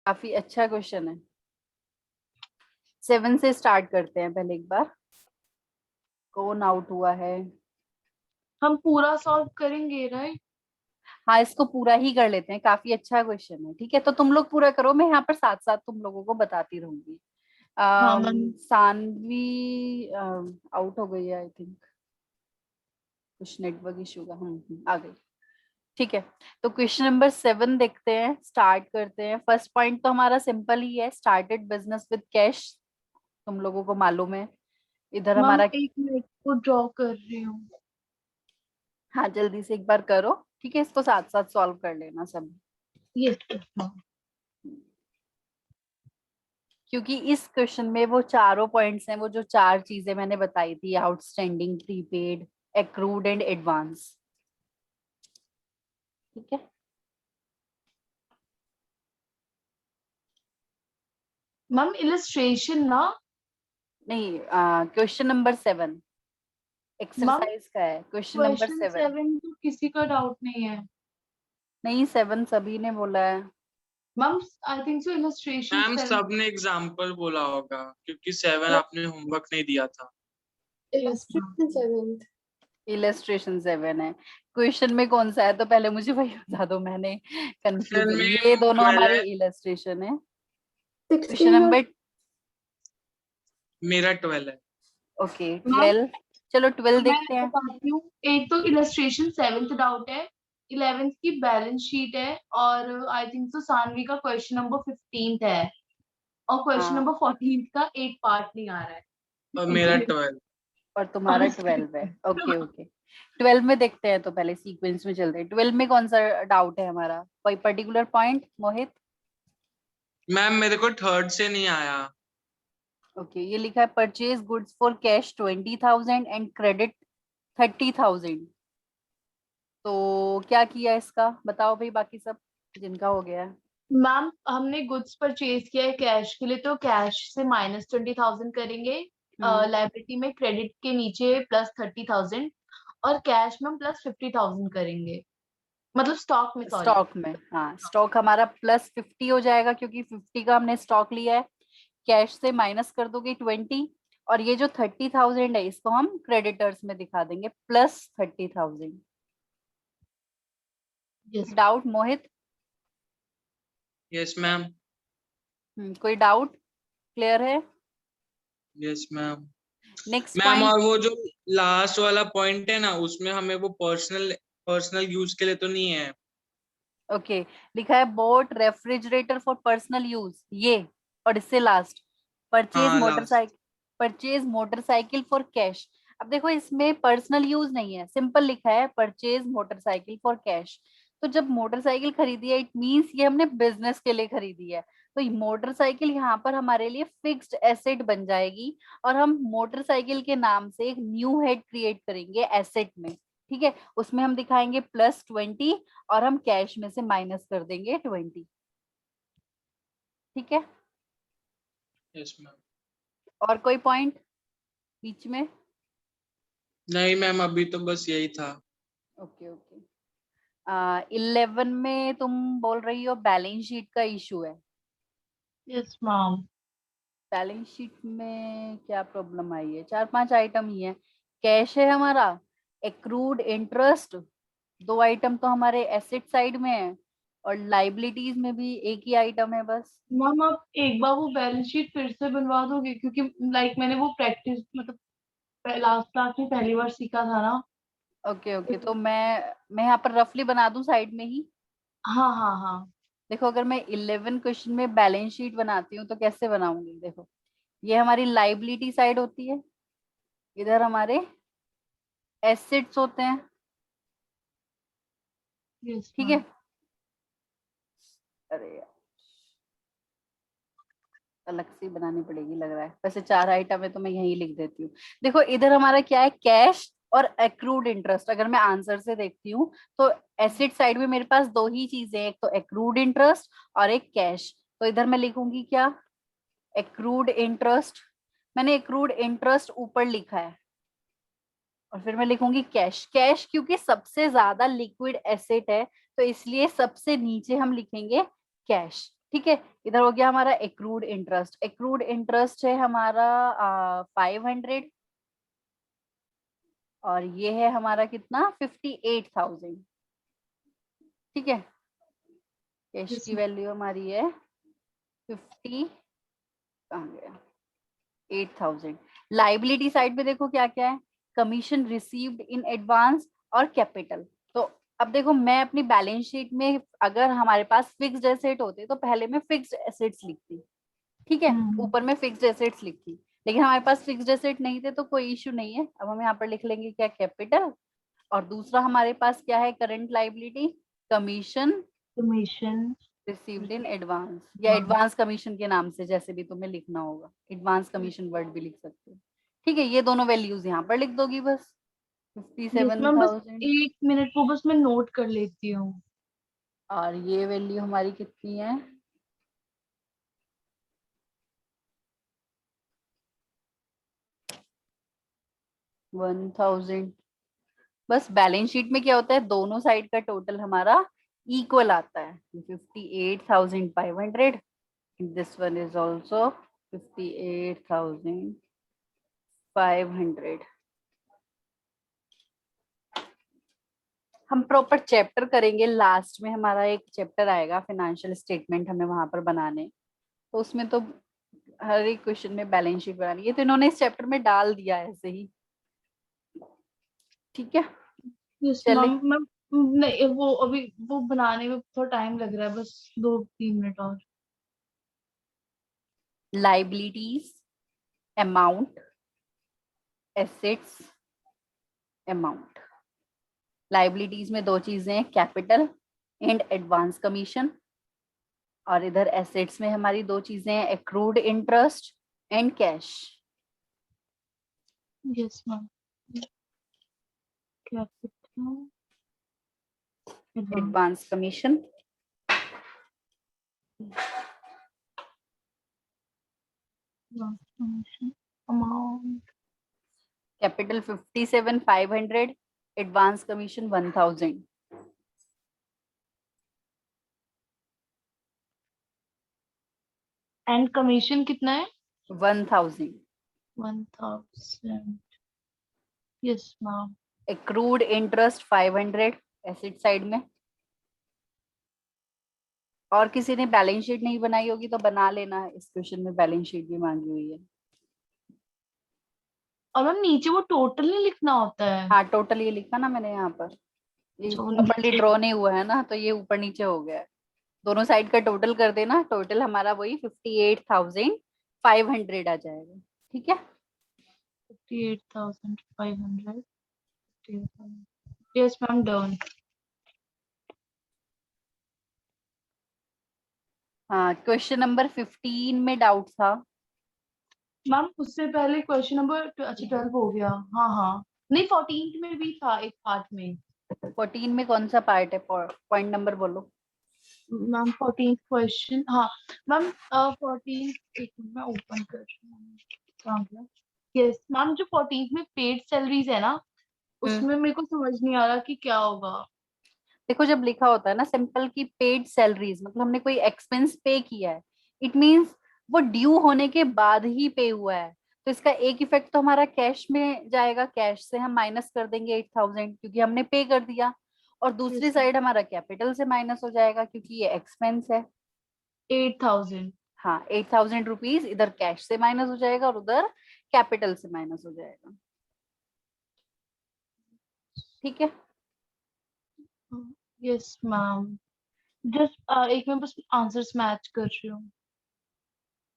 काफी अच्छा क्वेश्चन है। 7 से स्टार्ट करते हैं पहले एक बार। कौन आउट हुआ है? हम पूरा सॉल्व करेंगे राइट? हाँ, इसको पूरा ही कर लेते हैं, काफी अच्छा क्वेश्चन है। ठीक है, तो तुम लोग पूरा करो, मैं यहाँ पर साथ साथ तुम लोगों को बताती रहूंगी। हाँ मैम। सानवी आउट हो गई है आई थिंक, कुछ नेटवर्क इशू का। आ गई। ठीक है, तो क्वेश्चन नंबर 7 देखते हैं, स्टार्ट करते हैं। फर्स्ट पॉइंट तो हमारा सिंपल ही है, स्टार्टेड बिजनेस विद कैश। तुम लोगों को मालूम है। इधर मैम हमारा, एक मिनट को ड्रॉ कर रही हूँ। हाँ जल्दी से एक बार करो। ठीक है, इसको साथ साथ सॉल्व कर लेना सब। ये क्योंकि इस क्वेश्चन में वो चारों पॉइंट्स हैं, वो जो चार चीजें मैंने बताई थी, outstanding, prepaid, accrued and advance. ठीक है, मैम इलस्ट्रेशन ना। नहीं, क्वेश्चन नंबर 7 मैम एक्सरसाइज का है, क्वेश्चन नंबर क्वेश्चन 7। 7 तो किसी का डाउट नहीं है। नहीं, 7 सभी ने बोला है। Ma'am I think so illustration ma'am 7। सबने एग्जाम्पल बोला होगा क्योंकि 7 आपने होमवर्क नहीं दिया था। इलस्ट्रेशन 7। इलस्ट्रेशन 7 है। क्वेश्चन में कौन सा है तो पहले मुझे वही बता दो, मैंने क्वेश्चन कंफ्यूज, ये में दोनों 12 हमारी है। इलस्ट्रेशन है। क्वेश्चन 16 और नंबर, मेरा 12 है। Okay ma'am 12। चलो 12 मैं देखते हैं। बताती हूँ। एक तो इलस्ट्रेशन 7th डाउट है, 11th की बैलेंस शीट है, और आई थिंक सो सानवी का क्वेश्चन नंबर 15th है, और क्वेश्चन हाँ, नंबर 14th का एक पार्ट नहीं आ रहा और मेरा है। 12। और तुम्हारा 12 है। ओके ओके, 12 में देखते हैं, तो पहले सीक्वेंस में चलते हैं। 12 में कौन सा डाउट है हमारा, कोई पर्टिकुलर पॉइंट मोहित? मैम मेरे को थर्ड से नहीं आया। ओके, ये लिखा है purchase goods for cash 20,000 and credit 30,000। तो क्या किया इसका, बताओ भाई, बाकी सब जिनका हो गया है। मैम हमने गुड्स परचेज किया है कैश के लिए, तो कैश से -20,000 करेंगे, हम्म लाइबिलिटी में क्रेडिट के नीचे +30,000, और कैश में +50,000 करेंगे, मतलब स्टॉक में, सॉरी। स्टॉक में, हाँ स्टॉक हमारा +50 हो जाएगा, क्योंकि 50 का हमने स्टॉक लिया है। कैश से माइनस कर दोगे 20, और ये जो 30,000 है इसको हम क्रेडिटर्स में दिखा देंगे +30,000। Yes. Doubt Mohit? Yes ma'am. कोई डाउट? क्लियर है? Yes ma'am. Next ma'am point. और वो जो लास्ट वाला पॉइंट है ना, उसमें हमें वो पर्सनल पर्सनल यूज के लिए तो नहीं है। ओके, लिखा है boat refrigerator for personal use, ये। और इससे लास्ट, परचेज हाँ last. Motorcycle, purchase motorcycle for cash. अब देखो, इसमें पर्सनल यूज नहीं है, सिंपल लिखा है परचेज मोटरसाइकिल फॉर कैश। तो जब मोटरसाइकिल खरीदी है, इट मींस ये हमने बिजनेस के लिए खरीदी है। तो मोटरसाइकिल यहाँ पर हमारे लिए फिक्स्ड एसेट बन जाएगी, और हम मोटरसाइकिल के नाम से एक न्यू हेड क्रिएट करेंगे एसेट में। ठीक है, उसमें हम दिखाएंगे +20, और हम कैश में से माइनस कर देंगे 20। ठीक है, यस मैम। और कोई पॉइंट बीच में? नहीं मैम, अभी तो बस यही था। Okay okay. 11 में तुम बोल रही हो बैलेंस शीट का इशू है। Yes ma'am. बैलेंस शीट में क्या प्रॉब्लम आई है? 4-5 आइटम ही है। कैश है हमारा, एक्रूड इंटरेस्ट, 2 आइटम तो हमारे एसेट साइड में है, और लाइबिलिटीज में भी एक ही आइटम है बस। मैम आप एक बार वो बैलेंस शीट फिर से बनवा दोगे, क्योंकि लाइक मैंने वो प्रैक्टिस, मतलब लास्ट क्लास में पहली बार सीखा था ना। ओके ओके, तो मैं यहाँ पर रफली बना दूं साइड में ही। हाँ हाँ हाँ। देखो, अगर मैं 11 क्वेश्चन में बैलेंस शीट बनाती हूँ तो कैसे बनाऊंगी, देखो। ये हमारी लाइबिलिटी साइड होती है, इधर हमारे एसेट्स होते हैं। यस ठीक मैम। है, अरे यार, अलग से बनानी पड़ेगी लग रहा है। वैसे 4 आइटम है तो मैं यही लिख देती हूँ। देखो, इधर हमारा क्या है, कैश और एक्रूड इंटरेस्ट। अगर मैं आंसर से देखती हूँ तो एसेट साइड में मेरे पास दो ही चीजें हैं, एक तो एक्रूड इंटरेस्ट और एक कैश। तो इधर मैं लिखूंगी क्या, एक्रूड इंटरेस्ट। मैंने एक्रूड इंटरेस्ट ऊपर लिखा है, और फिर मैं लिखूंगी कैश। कैश क्योंकि सबसे ज्यादा लिक्विड एसेट है, तो इसलिए सबसे नीचे हम लिखेंगे कैश। ठीक है, इधर हो गया हमारा एक्रूड इंटरेस्ट। एक्रूड इंटरेस्ट है हमारा 500, और ये है हमारा कितना 58,000। ठीक है, कैश Yes, की वैल्यू हमारी है 50, कहाँ गया, 8,000। लाइबिलिटी साइड पे देखो क्या क्या है, कमीशन रिसीव्ड इन एडवांस और कैपिटल। तो अब देखो मैं अपनी बैलेंस शीट में अगर हमारे पास फिक्स्ड एसेट होते तो पहले मैं फिक्स्ड एसेट्स लिखती, ठीक है, हम्म। ऊपर में फिक्स्ड एसेट्स लिखती, लेकिन हमारे पास फिक्स्ड एसेट नहीं थे तो कोई इश्यू नहीं है। अब हम यहाँ पर लिख लेंगे क्या, कैपिटल, और दूसरा हमारे पास क्या है, current liability, commission commission. Received in advance, या एडवांस कमीशन के नाम से जैसे भी तुम्हें लिखना होगा, एडवांस कमीशन वर्ड भी लिख सकते हो। ठीक है, ये दोनों वैल्यूज यहाँ पर लिख दोगी बस, यस मैम, बस 57,000, 1 मिनट को बस मैं नोट कर लेती हूँ। और ये वैल्यू हमारी कितनी है, 1,000। बस बैलेंस शीट में क्या होता है, दोनों साइड का टोटल हमारा इक्वल आता है, 58,500, दिस वन इज ऑल्सो 58,500। हम प्रॉपर चैप्टर करेंगे, लास्ट में हमारा एक चैप्टर आएगा फाइनेंशियल स्टेटमेंट हमें वहां पर बनाने, तो उसमें तो हर एक क्वेश्चन में बैलेंस शीट बनानी है, तो इन्होंने इस चैप्टर में डाल दिया है ऐसे ही। ठीक है, यस चले, मैम। मैम नहीं, वो अभी वो बनाने में थोड़ा टाइम लग रहा है, बस 2-3 मिनट और। Liabilities, amount, assets, amount. Liabilities में दो चीजें हैं, कैपिटल एंड एडवांस कमीशन, और इधर एसेट्स में हमारी दो चीजें हैं, accrued interest and cash. Yes ma'am. Capital, advance, advance commission, commission, amount. Capital 57,500, advance commission 1,000। And commission कितना है? 1,000। 1,000। Yes ma'am. Accrued interest 500 asset side में। और किसी ने बैलेंस शीट नहीं बनाई होगी तो बना लेना, इस क्वेश्चन में बैलेंस शीट भी मांगी हुई है। और मैम नीचे वो टोटल नहीं लिखना होता है? हाँ, टोटल ये लिखा ना मैंने यहाँ पर, ये जो प्रॉपर्ली नीचे। ड्रॉ नहीं हुआ है ना, तो ये ऊपर नीचे हो गया है। दोनों साइड का टोटल कर देना, टोटल हमारा वही 58,500 आ जाएगा। ठीक है, 58,500। Yes ma'am, done. हाँ, क्वेश्चन नंबर 15 में डाउट था। मैम उससे पहले क्वेश्चन नंबर, अच्छा 12 हो गया। हाँ हाँ, नहीं 14 में भी था एक पार्ट में। 14 में कौन सा पार्ट है, पॉइंट नंबर बोलो। मैम 14 क्वेश्चन, हाँ मैम 14, एक मिनट मैं ओपन कर रही हूँ। यस मैम, जो 14 में पेड सैलरीज है ना, हम्म, उसमें मेरे को समझ नहीं आ रहा कि क्या होगा। देखो जब लिखा होता है ना सिंपल की पेड सैलरीज, मतलब हमने कोई एक्सपेंस पे किया है, इट मींस वो ड्यू होने के बाद ही पे हुआ है, तो इसका एक इफेक्ट तो हमारा कैश में जाएगा, कैश से हम माइनस कर देंगे 8,000 क्योंकि हमने पे कर दिया, और दूसरी यस, साइड हमारा कैपिटल से माइनस हो जाएगा क्योंकि ये एक्सपेंस है। 8,000। हाँ, 8,000 रुपीज इधर कैश से माइनस हो जाएगा और उधर कैपिटल से माइनस हो जाएगा। ठीक है, यस मैम, जस्ट एक मैं बस आंसर्स मैच कर रही हूँ।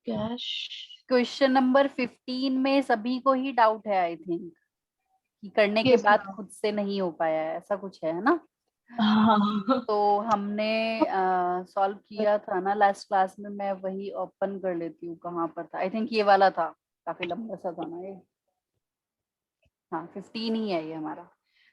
कैश। क्वेश्चन नंबर 15 में सभी को ही डाउट है आई थिंक, कि करने के यस बाद मैम। खुद से नहीं हो पाया है, ऐसा कुछ है ना। हाँ। तो हमने सॉल्व किया था ना लास्ट क्लास में, मैं वही ओपन कर लेती हूँ, कहाँ पर था, आई थिंक ये वाला था, काफी लंबा सा था ना ये। हाँ, 15 ही है ये हमारा।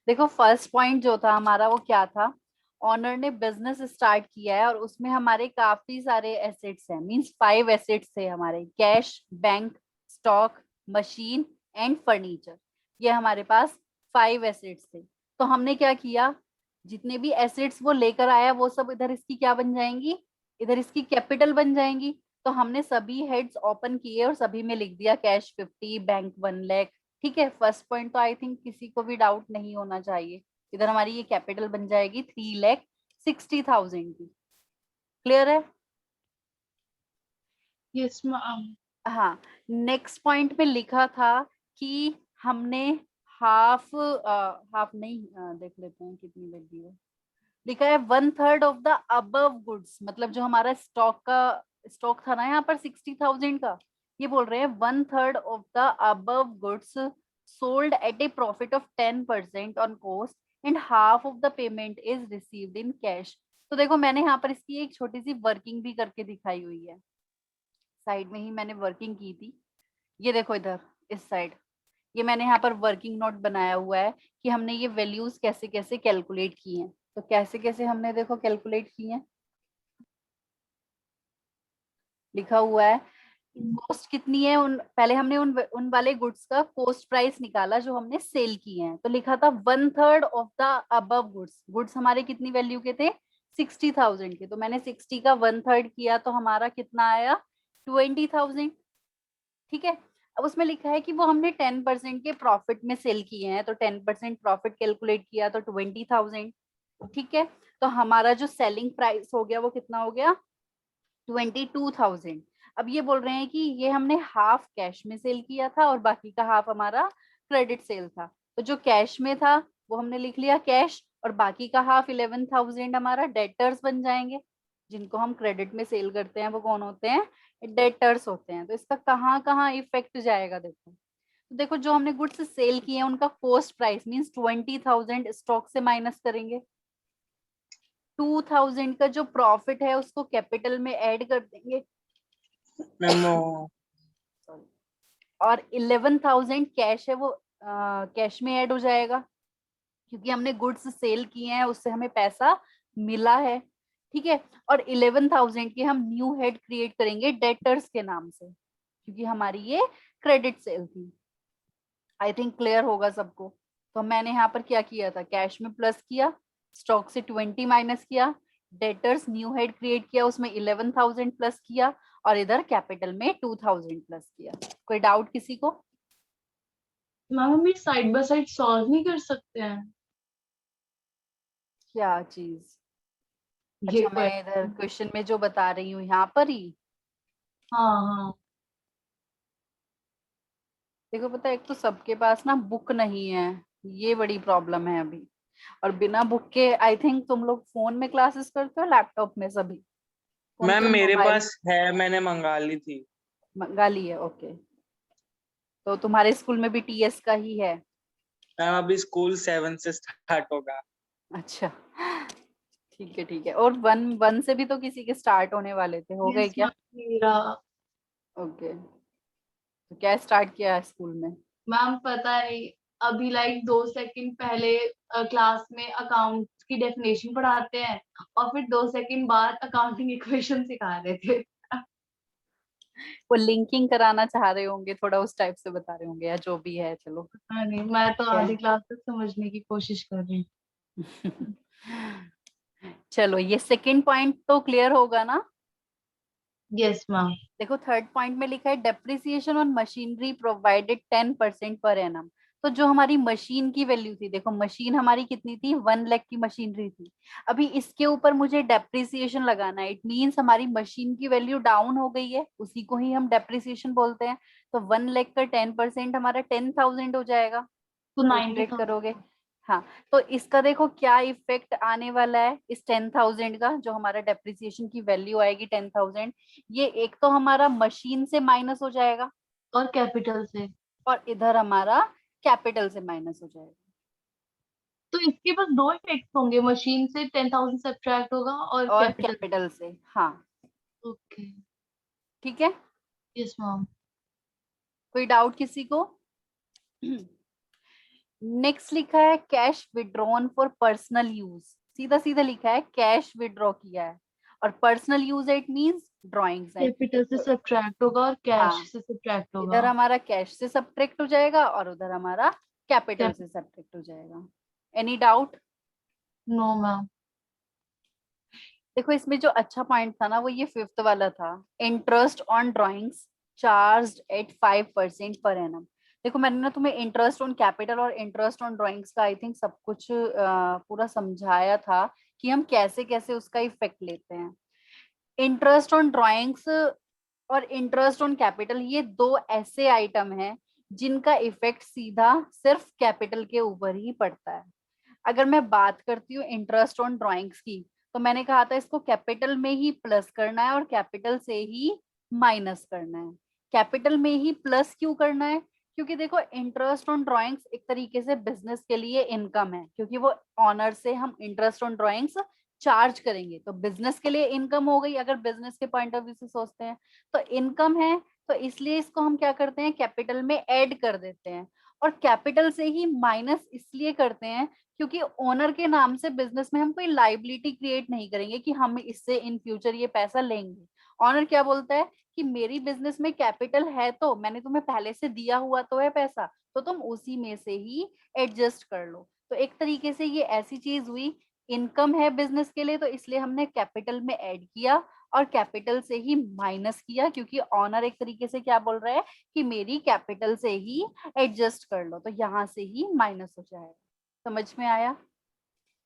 देखो फर्स्ट पॉइंट जो था हमारा वो क्या था, ऑनर ने बिजनेस स्टार्ट किया है और उसमें हमारे काफी सारे एसेट्स हैं, मींस 5 एसेट्स थे हमारे, cash, bank, stock, machine and furniture. ये हमारे पास 5 एसेट्स थे। तो हमने क्या किया, जितने भी एसेट्स वो लेकर आया वो सब इधर इसकी क्या बन जाएंगी, इधर इसकी कैपिटल बन जाएंगी। तो हमने सभी हेड्स ओपन किए और सभी में लिख दिया कैश 50, बैंक 1 लाख। ठीक है, फर्स्ट पॉइंट तो आई थिंक किसी को भी डाउट नहीं होना चाहिए। इधर हमारी ये कैपिटल बन जाएगी 3,60,000 की। क्लियर है? Yes ma'am. हाँ, नेक्स्ट पॉइंट में लिखा था कि हमने हाफ हाफ नहीं, देख लेते हैं कितनी लगी है। लिखा है 1/3 ऑफ द अबव गुड्स, मतलब जो हमारा स्टॉक था ना यहाँ पर 60,000 का, ये बोल रहे हैं 1/3 of the above goods sold at A profit of 10% on cost and half of the payment is received in cash. तो देखो मैंने यहाँ पर इसकी एक छोटी सी वर्किंग भी करके दिखाई हुई है, साइड में ही मैंने वर्किंग की थी। ये देखो इधर इस साइड, ये मैंने यहाँ पर वर्किंग नोट बनाया हुआ है कि हमने ये वैल्यूज कैसे कैसे कैलकुलेट की हैं। तो कैसे कैसे हमने देखो कैलकुलेट की हैं, लिखा हुआ है कॉस्ट कितनी है। उन पहले हमने उन वाले गुड्स का कॉस्ट प्राइस निकाला जो हमने सेल किए हैं। तो लिखा था 1/3 of the above goods. Goods हमारे कितनी वैल्यू के थे? 60,000 के। तो मैंने 60 का 1/3 किया तो हमारा कितना आया? 20,000। ठीक है, अब उसमें लिखा है कि वो हमने 10% के प्रॉफिट में सेल किए हैं, तो 10% प्रॉफिट कैलकुलेट किया तो 20,000। ठीक है, तो हमारा जो सेलिंग प्राइस हो गया वो कितना हो गया? 22,000। अब ये बोल रहे हैं कि ये हमने हाफ कैश में सेल किया था और बाकी का हाफ हमारा क्रेडिट सेल था। तो जो कैश में था वो हमने लिख लिया कैश, और बाकी का हाफ 11,000 हमारा डेटर्स बन जाएंगे। जिनको हम क्रेडिट में सेल करते हैं वो कौन होते हैं? डेटर्स होते हैं। तो इसका कहाँ कहाँ इफेक्ट जाएगा देखो। तो देखो जो हमने गुड्स सेल किए हैं उनका कॉस्ट प्राइस मीन्स 20,000 स्टॉक से माइनस करेंगे। 2,000 का जो प्रॉफिट है उसको कैपिटल में ऐड कर देंगे। मेमो। और 11,000 कैश है वो कैश में ऐड हो जाएगा, क्योंकि हमने गुड्स सेल किए हैं उससे हमें पैसा मिला है। ठीक है, और 11,000 के हम न्यू हेड क्रिएट करेंगे डेटर्स के नाम से, क्योंकि हमारी ये क्रेडिट सेल थी। आई थिंक क्लियर होगा सबको। तो मैंने यहाँ पर क्या किया था, कैश में प्लस किया, स्टॉक से 20 माइनस किया, डेटर्स न्यू हेड क्रिएट किया उसमें 11,000 प्लस किया, और इधर कैपिटल में 2,000 प्लस किया। कोई डाउट किसी को? मैम हम ये साइड बाय साइड सॉल्व नहीं कर सकते हैं? क्या चीज? ये अच्छा, मैं इधर क्वेश्चन। क्वेश्चन में जो बता रही हूँ यहाँ पर ही। हाँ हाँ। देखो पता है, एक तो सबके पास ना बुक नहीं है, ये बड़ी प्रॉब्लम है अभी। और बिना बुक के आई थिंक तुम लोग फोन में क्लासेस करते हो, लैपटॉप में सभी? फोन मैम पे मेरे मोबाइल पास है, मैंने मंगा ली थी। मंगा ली है? ओके, तो तुम्हारे स्कूल में भी टीएस का ही है? मैम अभी स्कूल 7 से स्टार्ट होगा। अच्छा, ठीक है ठीक है। और वन वन से भी तो किसी के स्टार्ट होने वाले थे, हो गए यस क्या? मैम मेरा। ओके, तो क्या स्टार्ट किया है स्कूल में? मैम पता है अभी लाइक 2 सेकंड पहले क्लास में अकाउंट की डेफिनेशन पढ़ाते हैं और फिर 2 सेकंड बाद अकाउंटिंग इक्वेशन सिखा रहे थे। वो लिंकिंग कराना चाह रहे होंगे, थोड़ा उस टाइप से बता रहे होंगे, या जो भी है, चलो हाँ नहीं, मैं तो ठीक है। आधी क्लास तक समझने की कोशिश कर रही हूँ। चलो ये सेकंड पॉइंट तो क्लियर होगा ना? Yes ma'am. देखो थर्ड पॉइंट में लिखा है depreciation on machinery provided 10% per annum. तो जो हमारी मशीन की वैल्यू थी, देखो मशीन हमारी कितनी थी? 1 लाख की मशीनरी थी। अभी इसके ऊपर मुझे डेप्रिसिएशन लगाना है, इट मीन्स हमारी मशीन की वैल्यू डाउन हो गई है, उसी को ही हम डेप्रिसिएशन बोलते हैं। तो 1 लाख का 10% हमारा 10,000 हो जाएगा। तो कैलकुलेट 90,000। करोगे? हाँ, तो इसका देखो क्या इफेक्ट आने वाला है इस 10,000 का, जो हमारा डेप्रिसिएशन की वैल्यू आएगी 10,000। ये एक तो हमारा मशीन से माइनस हो जाएगा, और कैपिटल से। और इधर हमारा कैपिटल से माइनस हो जाएगा। तो इसके पास दो इफेक्ट होंगे, मशीन से 10,000 सब्ट्रैक्ट होगा और और कैपिटल। कैपिटल से, हाँ। ओके। ठीक है, यस मैम। कोई डाउट किसी को? नेक्स्ट लिखा है cash withdrawn for personal use. सीधा सीधा लिखा है कैश विड्रॉ किया है, और personal use it means drawings है। कैपिटल से सब्ट्रैक्ट होगा और कैश हाँ, से सब्ट्रैक्ट इधर होगा। हमारा कैश से सब्ट्रैक्ट हो जाएगा और उधर हमारा कैपिटल कैप से सब्ट्रैक्ट हो जाएगा। Any doubt? No ma'am. देखो इसमें जो अच्छा पॉइंट था ना वो ये फिफ्थ वाला था, interest on drawings charged at 5% per annum. देखो मैंने ना तुम्हें इंटरेस्ट ऑन कैपिटल और इंटरेस्ट ऑन ड्राइंग्स का आई थिंक सब कुछ पूरा समझाया था कि हम कैसे कैसे उसका इफेक्ट लेते हैं। इंटरेस्ट ऑन ड्राइंग्स और इंटरेस्ट ऑन कैपिटल ये दो ऐसे आइटम हैं जिनका इफेक्ट सीधा सिर्फ कैपिटल के ऊपर ही पड़ता है। अगर मैं बात करती हूँ इंटरेस्ट ऑन ड्राइंग्स की, तो मैंने कहा था इसको कैपिटल में ही प्लस करना है और कैपिटल से ही माइनस करना है। कैपिटल में ही प्लस क्यों करना है? क्योंकि देखो इंटरेस्ट ऑन ड्राइंग्स एक तरीके से बिजनेस के लिए इनकम है, क्योंकि वो ऑनर से हम इंटरेस्ट ऑन ड्राइंग्स चार्ज करेंगे तो बिजनेस के लिए इनकम हो गई। अगर बिजनेस के पॉइंट ऑफ व्यू से सोचते हैं तो इनकम है, तो इसलिए इसको हम क्या करते हैं कैपिटल में ऐड कर देते हैं। और कैपिटल से ही माइनस इसलिए करते हैं क्योंकि ओनर के नाम से बिजनेस में हम कोई लाइबिलिटी क्रिएट नहीं करेंगे कि हम इससे इन फ्यूचर ये पैसा लेंगे। ऑनर क्या बोलता है कि मेरी बिजनेस में कैपिटल है, तो मैंने तुम्हें पहले से दिया हुआ तो है पैसा, तो तुम उसी में से ही एडजस्ट कर लो। तो एक तरीके से ये ऐसी चीज हुई, इनकम है बिजनेस के लिए तो इसलिए हमने कैपिटल में ऐड किया और कैपिटल से ही माइनस किया, क्योंकि ऑनर एक तरीके से क्या बोल रहा है कि मेरी कैपिटल से ही एडजस्ट कर लो, तो यहाँ से ही माइनस हो जाएगा। समझ में आया?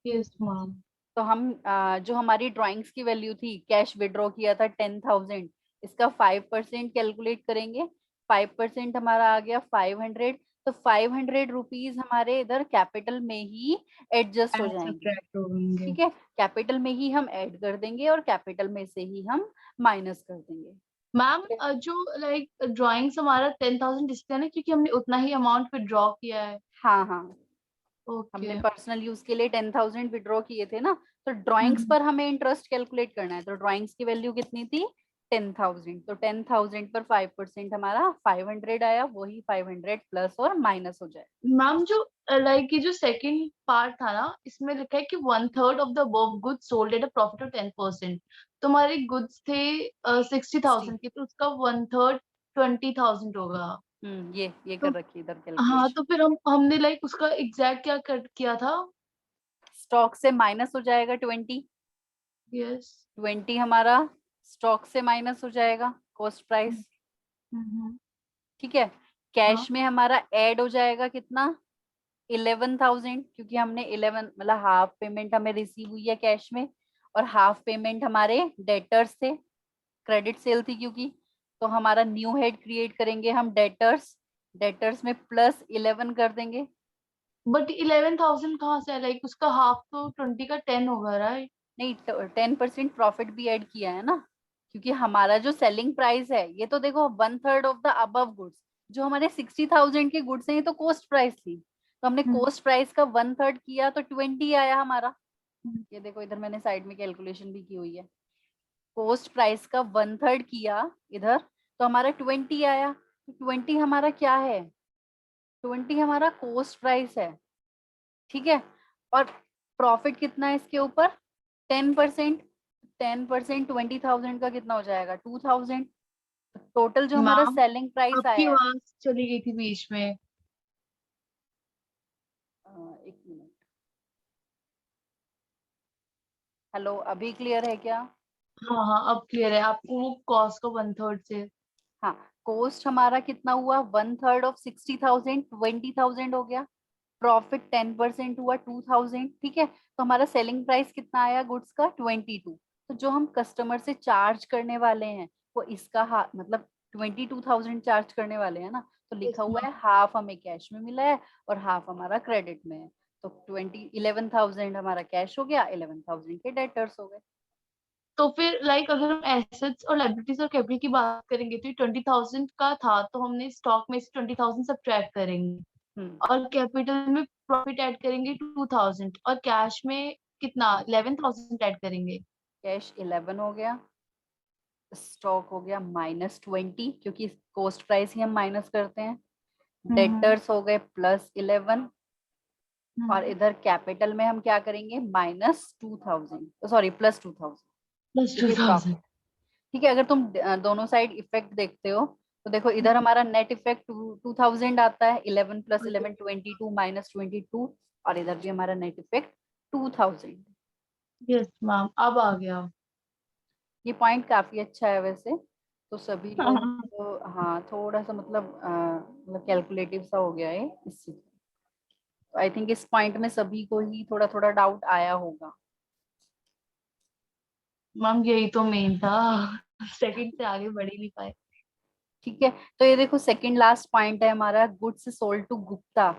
Yes ma'am. तो हम जो हमारी ड्राइंग्स की वैल्यू थी, कैश विड्रॉ किया था 10,000, इसका 5% कैलकुलेट करेंगे। 5% हमारा आ गया 500, तो 500 रुपीज हमारे इधर कैपिटल में ही एडजस्ट हो ऐड जाएंगे। सब्ट्रैक्ट होंगे। ठीक है, कैपिटल में ही हम ऐड कर देंगे और कैपिटल में से ही हम माइनस कर देंगे। मैम जो लाइक ड्राइंग्स हमारा 10,000 डिस्प्ले है ना, क्योंकि हमने उतना ही अमाउंट विड्रॉ किया है। हाँ हाँ, हमने ओके। पर्सनल यूज के लिए 10,000 विड्रॉ किए थे ना, तो ड्राइंग्स पर हमें इंटरेस्ट कैलकुलेट करना है। तो ड्राइंग्स की वैल्यू कितनी थी? 10,000। तो 10,000 पर 5% हमारा 500 आया, वही 500 प्लस और माइनस हो जाए। मैम जो लाइक ये जो सेकंड पार्ट था ना, इसमें लिखा है कि 1/3 of the above goods sold at a profit of 10%। तो हमारे गुड्स थे 60,000 के, तो उसका 1/3 20,000 होगा। ये तो कर रखी इधर हाँ, कैलकुलेशन। तो फिर हमने लाइक उसका एग्जैक्ट क्या कट किया था? स्टॉक से माइनस हो जाएगा 20। यस। 20 हमारा स्टॉक से माइनस हो जाएगा, कॉस्ट प्राइस। ठीक है, हाँ। कैश में हमारा ऐड हो जाएगा कितना? 11,000, क्योंकि हमने 11 मतलब हाफ पेमेंट हमें रिसीव हुई है कैश में और हाफ पेमेंट हमारे डेटर्स थे, क्रेडिट सेल थी क्योंकि। तो हमारा न्यू हेड क्रिएट करेंगे हम डेटर्स, डेटर्स में +11 कर देंगे। बट 11,000 कहाँ से है? लाइक उसका हाफ तो 20 का 10 होगा, राइट? नहीं, 10% प्रॉफिट भी ऐड किया है ना, क्योंकि हमारा जो सेलिंग प्राइस है ये तो देखो 1/3 ऑफ द अबव गुड्स, जो हमारे 60,000 के गुड्स हैं ये तो कॉस्ट प्राइस थी, तो हमने कॉस्ट प्राइस का 1/3 किया तो 20 आया हमारा। ये देखो इधर मैंने साइड में कैलकुलेशन भी की हुई है, कॉस्ट प्राइस का 1/3 किया इधर तो हमारा 20 आया। तो 20 हमारा क्या है? 20 हमारा कॉस्ट प्राइस है। ठीक है, और प्रॉफिट कितना है इसके ऊपर? 10%। 10% 20,000 का कितना हो जाएगा? 2,000। टोटल जो हमारा मैम सेलिंग प्राइस आपकी आया है, आवाज चली गई थी बीच में। एक मिनट, हेलो, अभी क्लियर है क्या? हाँ हाँ, अब क्लियर है। आपको वो कॉस्ट का 1/3 से। हाँ, कॉस्ट हमारा कितना हुआ? 1/3 ऑफ 60,000, 20,000 हो गया। प्रॉफिट 10% हुआ 2,000। ठीक है, तो हमारा सेलिंग प्राइस कितना आया गुड्स का? 22। तो जो हम कस्टमर से चार्ज करने वाले हैं वो इसका मतलब 22,000 चार्ज करने वाले हैं ना, तो लिखा यस हुआ है मैम। हाफ हमें कैश में मिला है और हाफ हमारा क्रेडिट में है। तो 11,000 हमारा कैश हो गया, 11,000 के डेटर्स हो गए। तो फिर लाइक अगर हम एसेट्स और लायबिलिटीज और कैपिटल की बात करेंगे, तो ये 20,000 का था, तो हमने स्टॉक में से 20,000 सब्ट्रैक्ट करेंगे हम्म, और कैपिटल में प्रॉफिट ऐड करेंगे 2,000 और कैश में कितना 11,000 ऐड करेंगे। कैश 11 हो गया, स्टॉक हो गया -20, क्योंकि कॉस्ट प्राइस ही हम माइनस करते हैं। हम्म डेटर्स हो गए +11 और हम्म इधर कैपिटल में हम क्या करेंगे? -2,000, सॉरी +2,000, प्लस टू क्योंकि थाउजेंड प्रॉफिट। ठीक है, अगर तुम दोनों साइड इफेक्ट देखते हो तो देखो इधर हमारा नेट इफेक्ट 2,000 आता है, 11 + 11 22 -22, और इधर भी हमारा नेट इफेक्ट 2,000। यस मैम, अब आ गया। ये पॉइंट काफी अच्छा है वैसे, तो सभी लोग हाँ। हाँ थोड़ा सा मतलब कैलकुलेटिव सा हो गया है इससे। आई थिंक इस पॉइंट में सभी को ही थोड़ा थोड़ा डाउट आया होगा। मैम यही तो मेन था, सेकंड से आगे बढ़ ही नहीं पाए। ठीक है, तो ये देखो सेकंड लास्ट पॉइंट है हमारा, goods sold to Gupta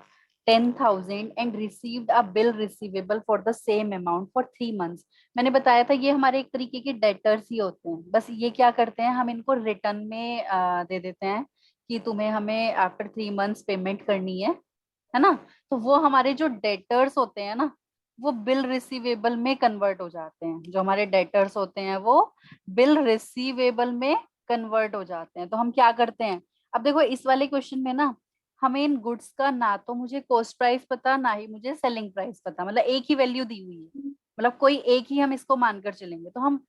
10,000 and received a bill receivable for the same amount for 3 months. मैंने बताया था ये हमारे एक तरीके के डेटर्स ही होते हैं, बस ये क्या करते हैं हम इनको रिटर्न में दे देते हैं कि तुम्हें हमें आफ्टर 3 मंथ्स पेमेंट करनी है ना। तो वो हमारे जो डेटर्स होते हैं ना, वो बिल रिसीवेबल में कन्वर्ट हो जाते हैं। जो हमारे डेटर्स होते हैं वो बिल रिसीवेबल में कन्वर्ट हो जाते हैं। तो हम क्या करते हैं, अब देखो इस वाले क्वेश्चन में ना हमें इन गुड्स का ना तो मुझे कॉस्ट प्राइस पता, ना ही मुझे सेलिंग प्राइस पता, मतलब एक ही वैल्यू दी हुई है, मतलब कोई एक ही हम इसको मानकर चलेंगे। तो हम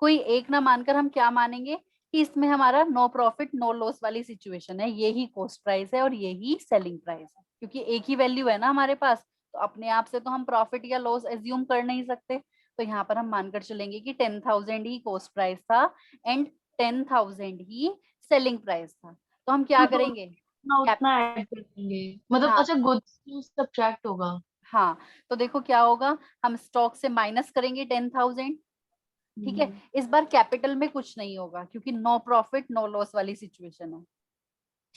कोई एक ना मानकर हम क्या मानेंगे कि इसमें हमारा नो प्रॉफिट नो लॉस वाली सिचुएशन है, यही कॉस्ट प्राइस है और यही सेलिंग प्राइस है, क्योंकि एक ही वैल्यू है ना हमारे पास। तो अपने आप से तो हम प्रॉफिट या लॉस एज्यूम कर नहीं सकते, तो यहाँ पर हम मानकर चलेंगे कि 10,000 ही कॉस्ट प्राइस था एंड 10,000 ही सेलिंग प्राइस था। तो हम क्या तो करेंगे, उतना कैप उतना ऐड कर देंगे, मतलब हाँ अच्छा गुड्स टू सब्ट्रैक्ट होगा। हाँ, तो देखो क्या होगा, हम स्टॉक से माइनस करेंगे 10,000। ठीक है, हम्म। इस बार कैपिटल में कुछ नहीं होगा क्योंकि नो प्रॉफिट नो लॉस वाली सिचुएशन है।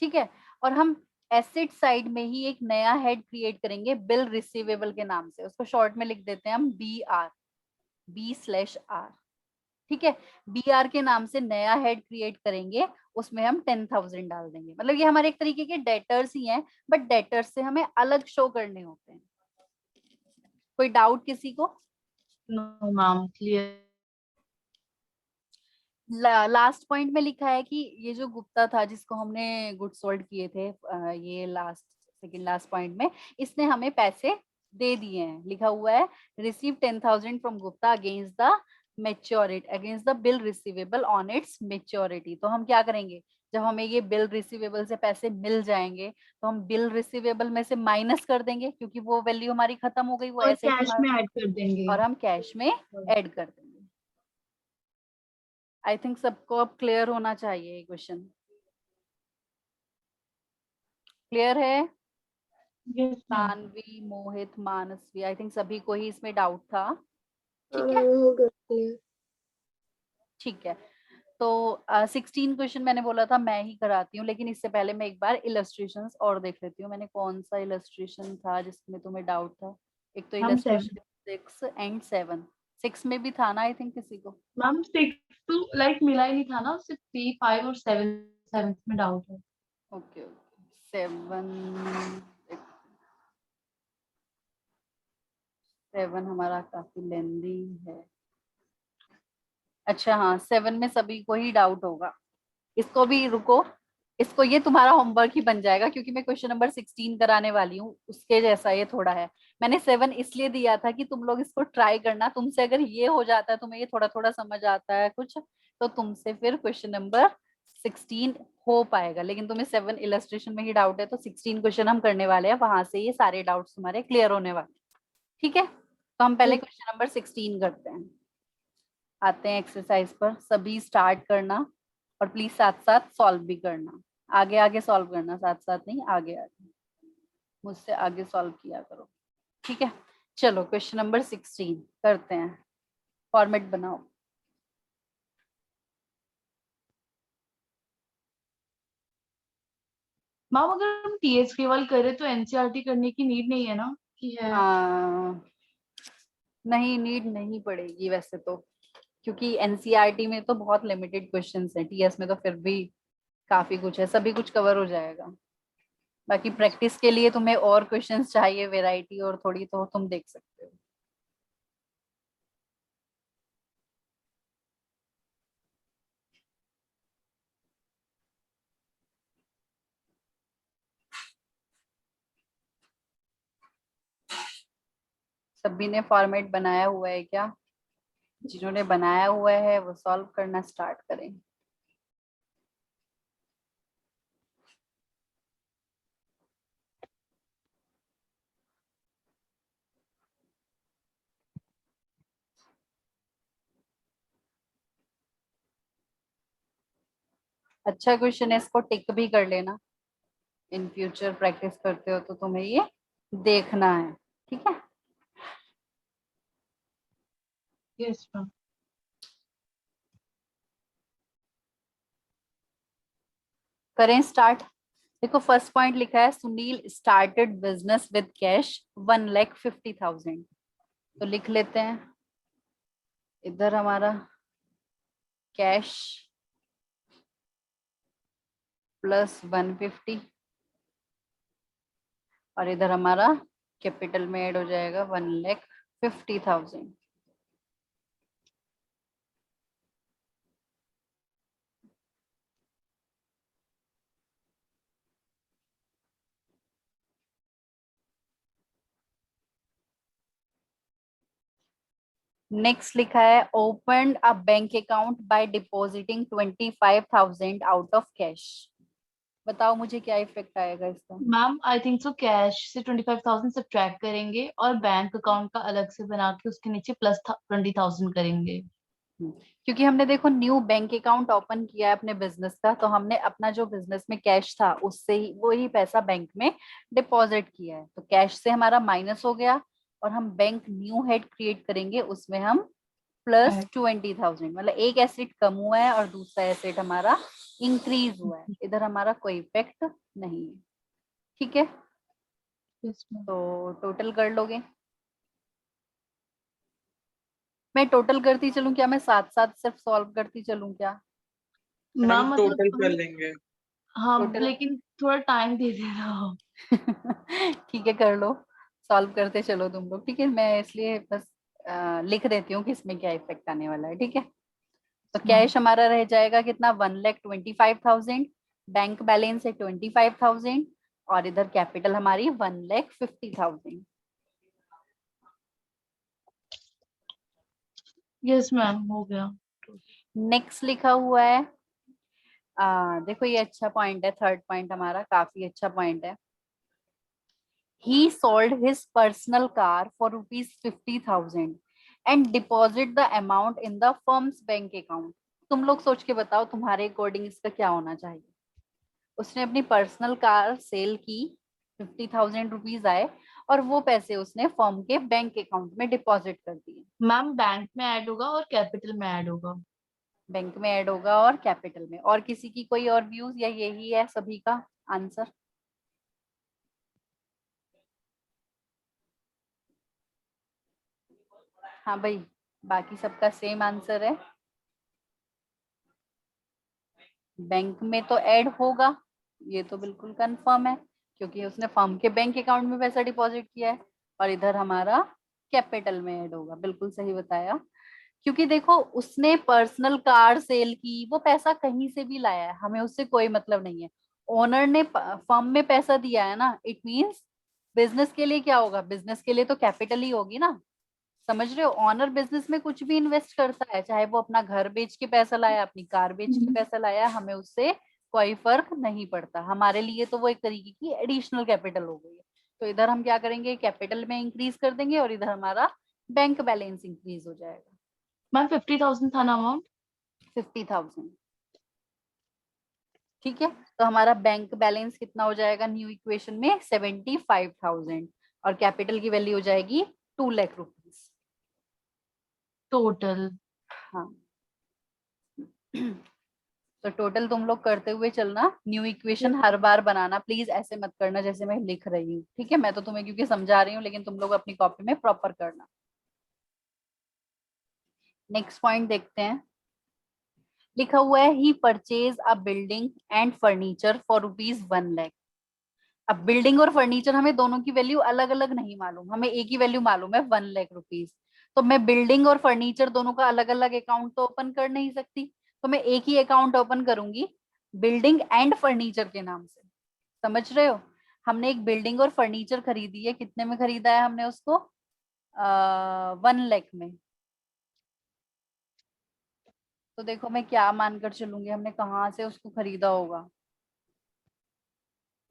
ठीक है, और हम एसेट साइड में ही एक नया हेड क्रिएट करेंगे बिल रिसीवेबल के नाम से, उसको शॉर्ट में लिख देते हैं हम B/R। ठीक है, BR के नाम से नया हेड क्रिएट करेंगे, उसमें हम 10,000 डाल देंगे। मतलब ये हमारे एक तरीके के डेटर्स ही हैं, बट डेटर्स से हमें अलग शो करने होते हैं। कोई डाउट किसी को? No ma'am, clear. Last point में लिखा है कि ये जो गुप्ता था जिसको हमने गुड सोल्ड किए थे, ये लास्ट सेकंड लास्ट पॉइंट में इसने हमें पैसे दे दिए हैं, लिखा हुआ है receive 10,000 from Gupta against the maturity against the bill receivable on its maturity. तो हम क्या करेंगे, जब हमें ये बिल रिसीवेबल से पैसे मिल जाएंगे तो हम बिल रिसीवेबल में से माइनस कर देंगे क्योंकि वो वैल्यू हमारी खत्म हो गई, वो और एसेट कैश हमारा, में ऐड कर देंगे। और हम कैश में ऐड कर देंगे। आई थिंक सबको अब क्लियर होना चाहिए ये क्वेश्चन। क्लियर है? Yes ma'am. Saanvi, Mohit, Manasvi, I think सभी को ही इसमें डाउट था। हाँ ठीक है, मैम हो गया क्लियर। ठीक है। तो 16 क्वेश्चन मैंने बोला था मैं ही कराती हूँ, लेकिन इससे पहले मैं एक बार इलस्ट्रेशंस और देख लेती हूँ। मैंने कौन सा इलस्ट्रेशन था जिसमें तुम्हें डाउट था? एक तो मैम 7। इलस्ट्रेशन 6 एंड 7, 6 में भी था ना आई थिंक किसी को। मैम 6 तो लाइक मिला ही नहीं था ना, सिर्फ 3, 5 और 7, 7 में डाउट है। ओके ओके, 7 हमारा काफी लेंदी है। अच्छा हाँ, 7 में सभी को ही डाउट होगा, इसको भी रुको, इसको ये तुम्हारा होमवर्क ही बन जाएगा क्योंकि मैं क्वेश्चन नंबर 16 कराने वाली हूँ, उसके जैसा ये थोड़ा है। मैंने 7 इसलिए दिया था कि तुम लोग इसको ट्राई करना, तुमसे अगर ये हो जाता है, तुम्हें ये थोड़ा थोड़ा समझ आता है कुछ, तो तुमसे फिर क्वेश्चन नंबर 16 हो पाएगा। लेकिन तुम्हें 7 इलस्ट्रेशन में ही डाउट है, तो 16 क्वेश्चन हम करने वाले हैं, वहां से ये सारे डाउट्स तुम्हारे क्लियर होने वाले। ठीक है, तो हम पहले क्वेश्चन नंबर 16 करते हैं। आते हैं एक्सरसाइज पर, सभी स्टार्ट करना और प्लीज साथ साथ सॉल्व भी करना। आगे आगे सॉल्व करना, साथ साथ नहीं, आगे आगे, मुझसे आगे सॉल्व किया करो। ठीक है, चलो क्वेश्चन नंबर 16 करते हैं। फॉर्मेट बनाओ। मैम अगर हम टीएस केवल करें तो एनसीईआरटी करने की नीड नहीं है ना, कि है? नहीं, नीड नहीं पड़ेगी वैसे तो, क्योंकि एनसीईआरटी में तो बहुत लिमिटेड क्वेश्चंस हैं, टीएस में तो फिर भी काफी कुछ है, सभी कुछ कवर हो जाएगा। बाकी प्रैक्टिस के लिए तुम्हें और क्वेश्चंस चाहिए, वैरायटी और थोड़ी, तो तुम देख सकते हो। सभी ने फॉर्मेट बनाया हुआ है क्या? जिन्होंने बनाया हुआ है वो सॉल्व करना स्टार्ट करें। अच्छा क्वेश्चन है, इसको टिक भी कर लेना, इन फ्यूचर प्रैक्टिस करते हो तो तुम्हें ये देखना है, ठीक है। Yes ma'am. करें स्टार्ट। देखो फर्स्ट पॉइंट लिखा है, Sunil started business with cash 1,50,000। तो लिख लेते हैं इधर हमारा कैश प्लस 150, और इधर हमारा कैपिटल में ऐड हो जाएगा 1,50,000। नेक्स्ट लिखा है, open a bank account by depositing 25,000 out of cash. बताओ मुझे क्या इफेक्ट आएगा इसका। Ma'am I think so cash से 25,000 सब्ट्रैक्ट करेंगे और बैंक अकाउंट का अलग से बना के उसके नीचे प्लस 20,000 करेंगे। क्योंकि हमने देखो न्यू बैंक अकाउंट ओपन किया है अपने बिजनेस का, तो हमने अपना जो बिजनेस में कैश था उससे ही वो ही पैसा बैंक में डिपॉजिट किया है, तो कैश से हमारा माइनस हो गया, और हम बैंक न्यू हेड क्रिएट करेंगे, उसमें हम प्लस 20,000, मतलब एक एसेट कम हुआ है और दूसरा एसेट हमारा इंक्रीज हुआ है, इधर हमारा कोई इफेक्ट नहीं है, ठीक है। Yes ma'am. तो टोटल कर लोगे, मैं टोटल करती चलूं क्या, मैं साथ साथ सिर्फ सॉल्व करती चलूं क्या। मैम हम मतलब टोटल कर लेंगे। हाँ टोटल लेकिन थोड़ा टाइम दे देना। ठीक है कर लो, सॉल्व करते चलो तुम लोग, ठीक है, मैं इसलिए बस लिख देती हूँ कि इसमें क्या इफेक्ट आने वाला है, ठीक है। तो मैम कैश हमारा रह जाएगा कितना, 1,25,000, बैंक बैलेंस है 25,000, और इधर कैपिटल हमारी 1,50,000। यस मैम हो गया। नेक्स्ट लिखा हुआ है, देखो ये अच्छा पॉइंट है, थर्ड पॉइंट हमारा काफी अच्छा पॉइंट है। He sold his personal car for ₹50,000 and deposit the amount in the firm's bank account. तुम लोग सोच के बताओ तुम्हारे अकॉर्डिंग इसका क्या होना चाहिए। उसने अपनी पर्सनल कार सेल की, 50,000 रुपीज आए, और वो पैसे उसने फर्म के बैंक अकाउंट में डिपॉजिट कर दिए। मैम बैंक में ऐड होगा और कैपिटल में ऐड होगा। बैंक में ऐड होगा और कैपिटल में, और किसी की कोई और व्यूज, या यही है सभी का आंसर। हाँ भाई, बाकी सबका सेम आंसर है, बैंक में तो ऐड होगा, ये तो बिल्कुल कंफर्म है, क्योंकि उसने फर्म के बैंक अकाउंट में पैसा डिपॉजिट किया है, और इधर हमारा कैपिटल में ऐड होगा, बिल्कुल सही बताया। क्योंकि देखो उसने पर्सनल कार सेल की, वो पैसा कहीं से भी लाया है, हमें उससे कोई मतलब नहीं है। ओनर ने फर्म में पैसा दिया है ना, इट मीन्स बिजनेस के लिए क्या होगा, बिजनेस के लिए तो कैपिटल ही होगी ना। समझ रहे हो, ऑनर बिजनेस में कुछ भी इन्वेस्ट करता है, चाहे वो अपना घर बेच के पैसा लाया, अपनी कार बेच के पैसा लाया, हमें उससे कोई फर्क नहीं पड़ता, हमारे लिए तो वो एक तरीके की एडिशनल कैपिटल हो गई है। तो इधर हम क्या करेंगे, कैपिटल में इंक्रीज कर देंगे, और इधर हमारा बैंक बैलेंस इंक्रीज हो जाएगा। मैम 50,000 था ना अमाउंट। 50,000, ठीक है। तो हमारा बैंक बैलेंस कितना हो जाएगा न्यू इक्वेशन में, 75,000, और कैपिटल की वैल्यू हो जाएगी 2 लाख रुपीज। टोटल। हाँ तो टोटल तुम लोग करते हुए चलना, new equation her bar banana, please ऐसे मत करना जैसे मैं लिख रही हूँ, ठीक है। मैं तो तुम्हें क्योंकि समझा रही हूँ, लेकिन तुम लोग अपनी कॉपी में प्रॉपर करना। नेक्स्ट पॉइंट देखते हैं, लिखा हुआ है, he purchase a building and furniture for ₹1 lakh. अब बिल्डिंग और फर्नीचर हमें दोनों की वैल्यू अलग अलग नहीं मालूम, हमें एक ही वैल्यू मालूम है, 1 लाख रुपीज। तो मैं बिल्डिंग और फर्नीचर दोनों का अलग अलग अकाउंट तो ओपन कर नहीं सकती, तो मैं एक ही अकाउंट ओपन करूंगी, बिल्डिंग एंड फर्नीचर के नाम से। समझ रहे हो, हमने एक बिल्डिंग और फर्नीचर खरीदी है, कितने में खरीदा है हमने उसको, 1 लाख में। तो देखो मैं क्या मानकर चलूंगी, हमने कहाँ से उसको खरीदा होगा।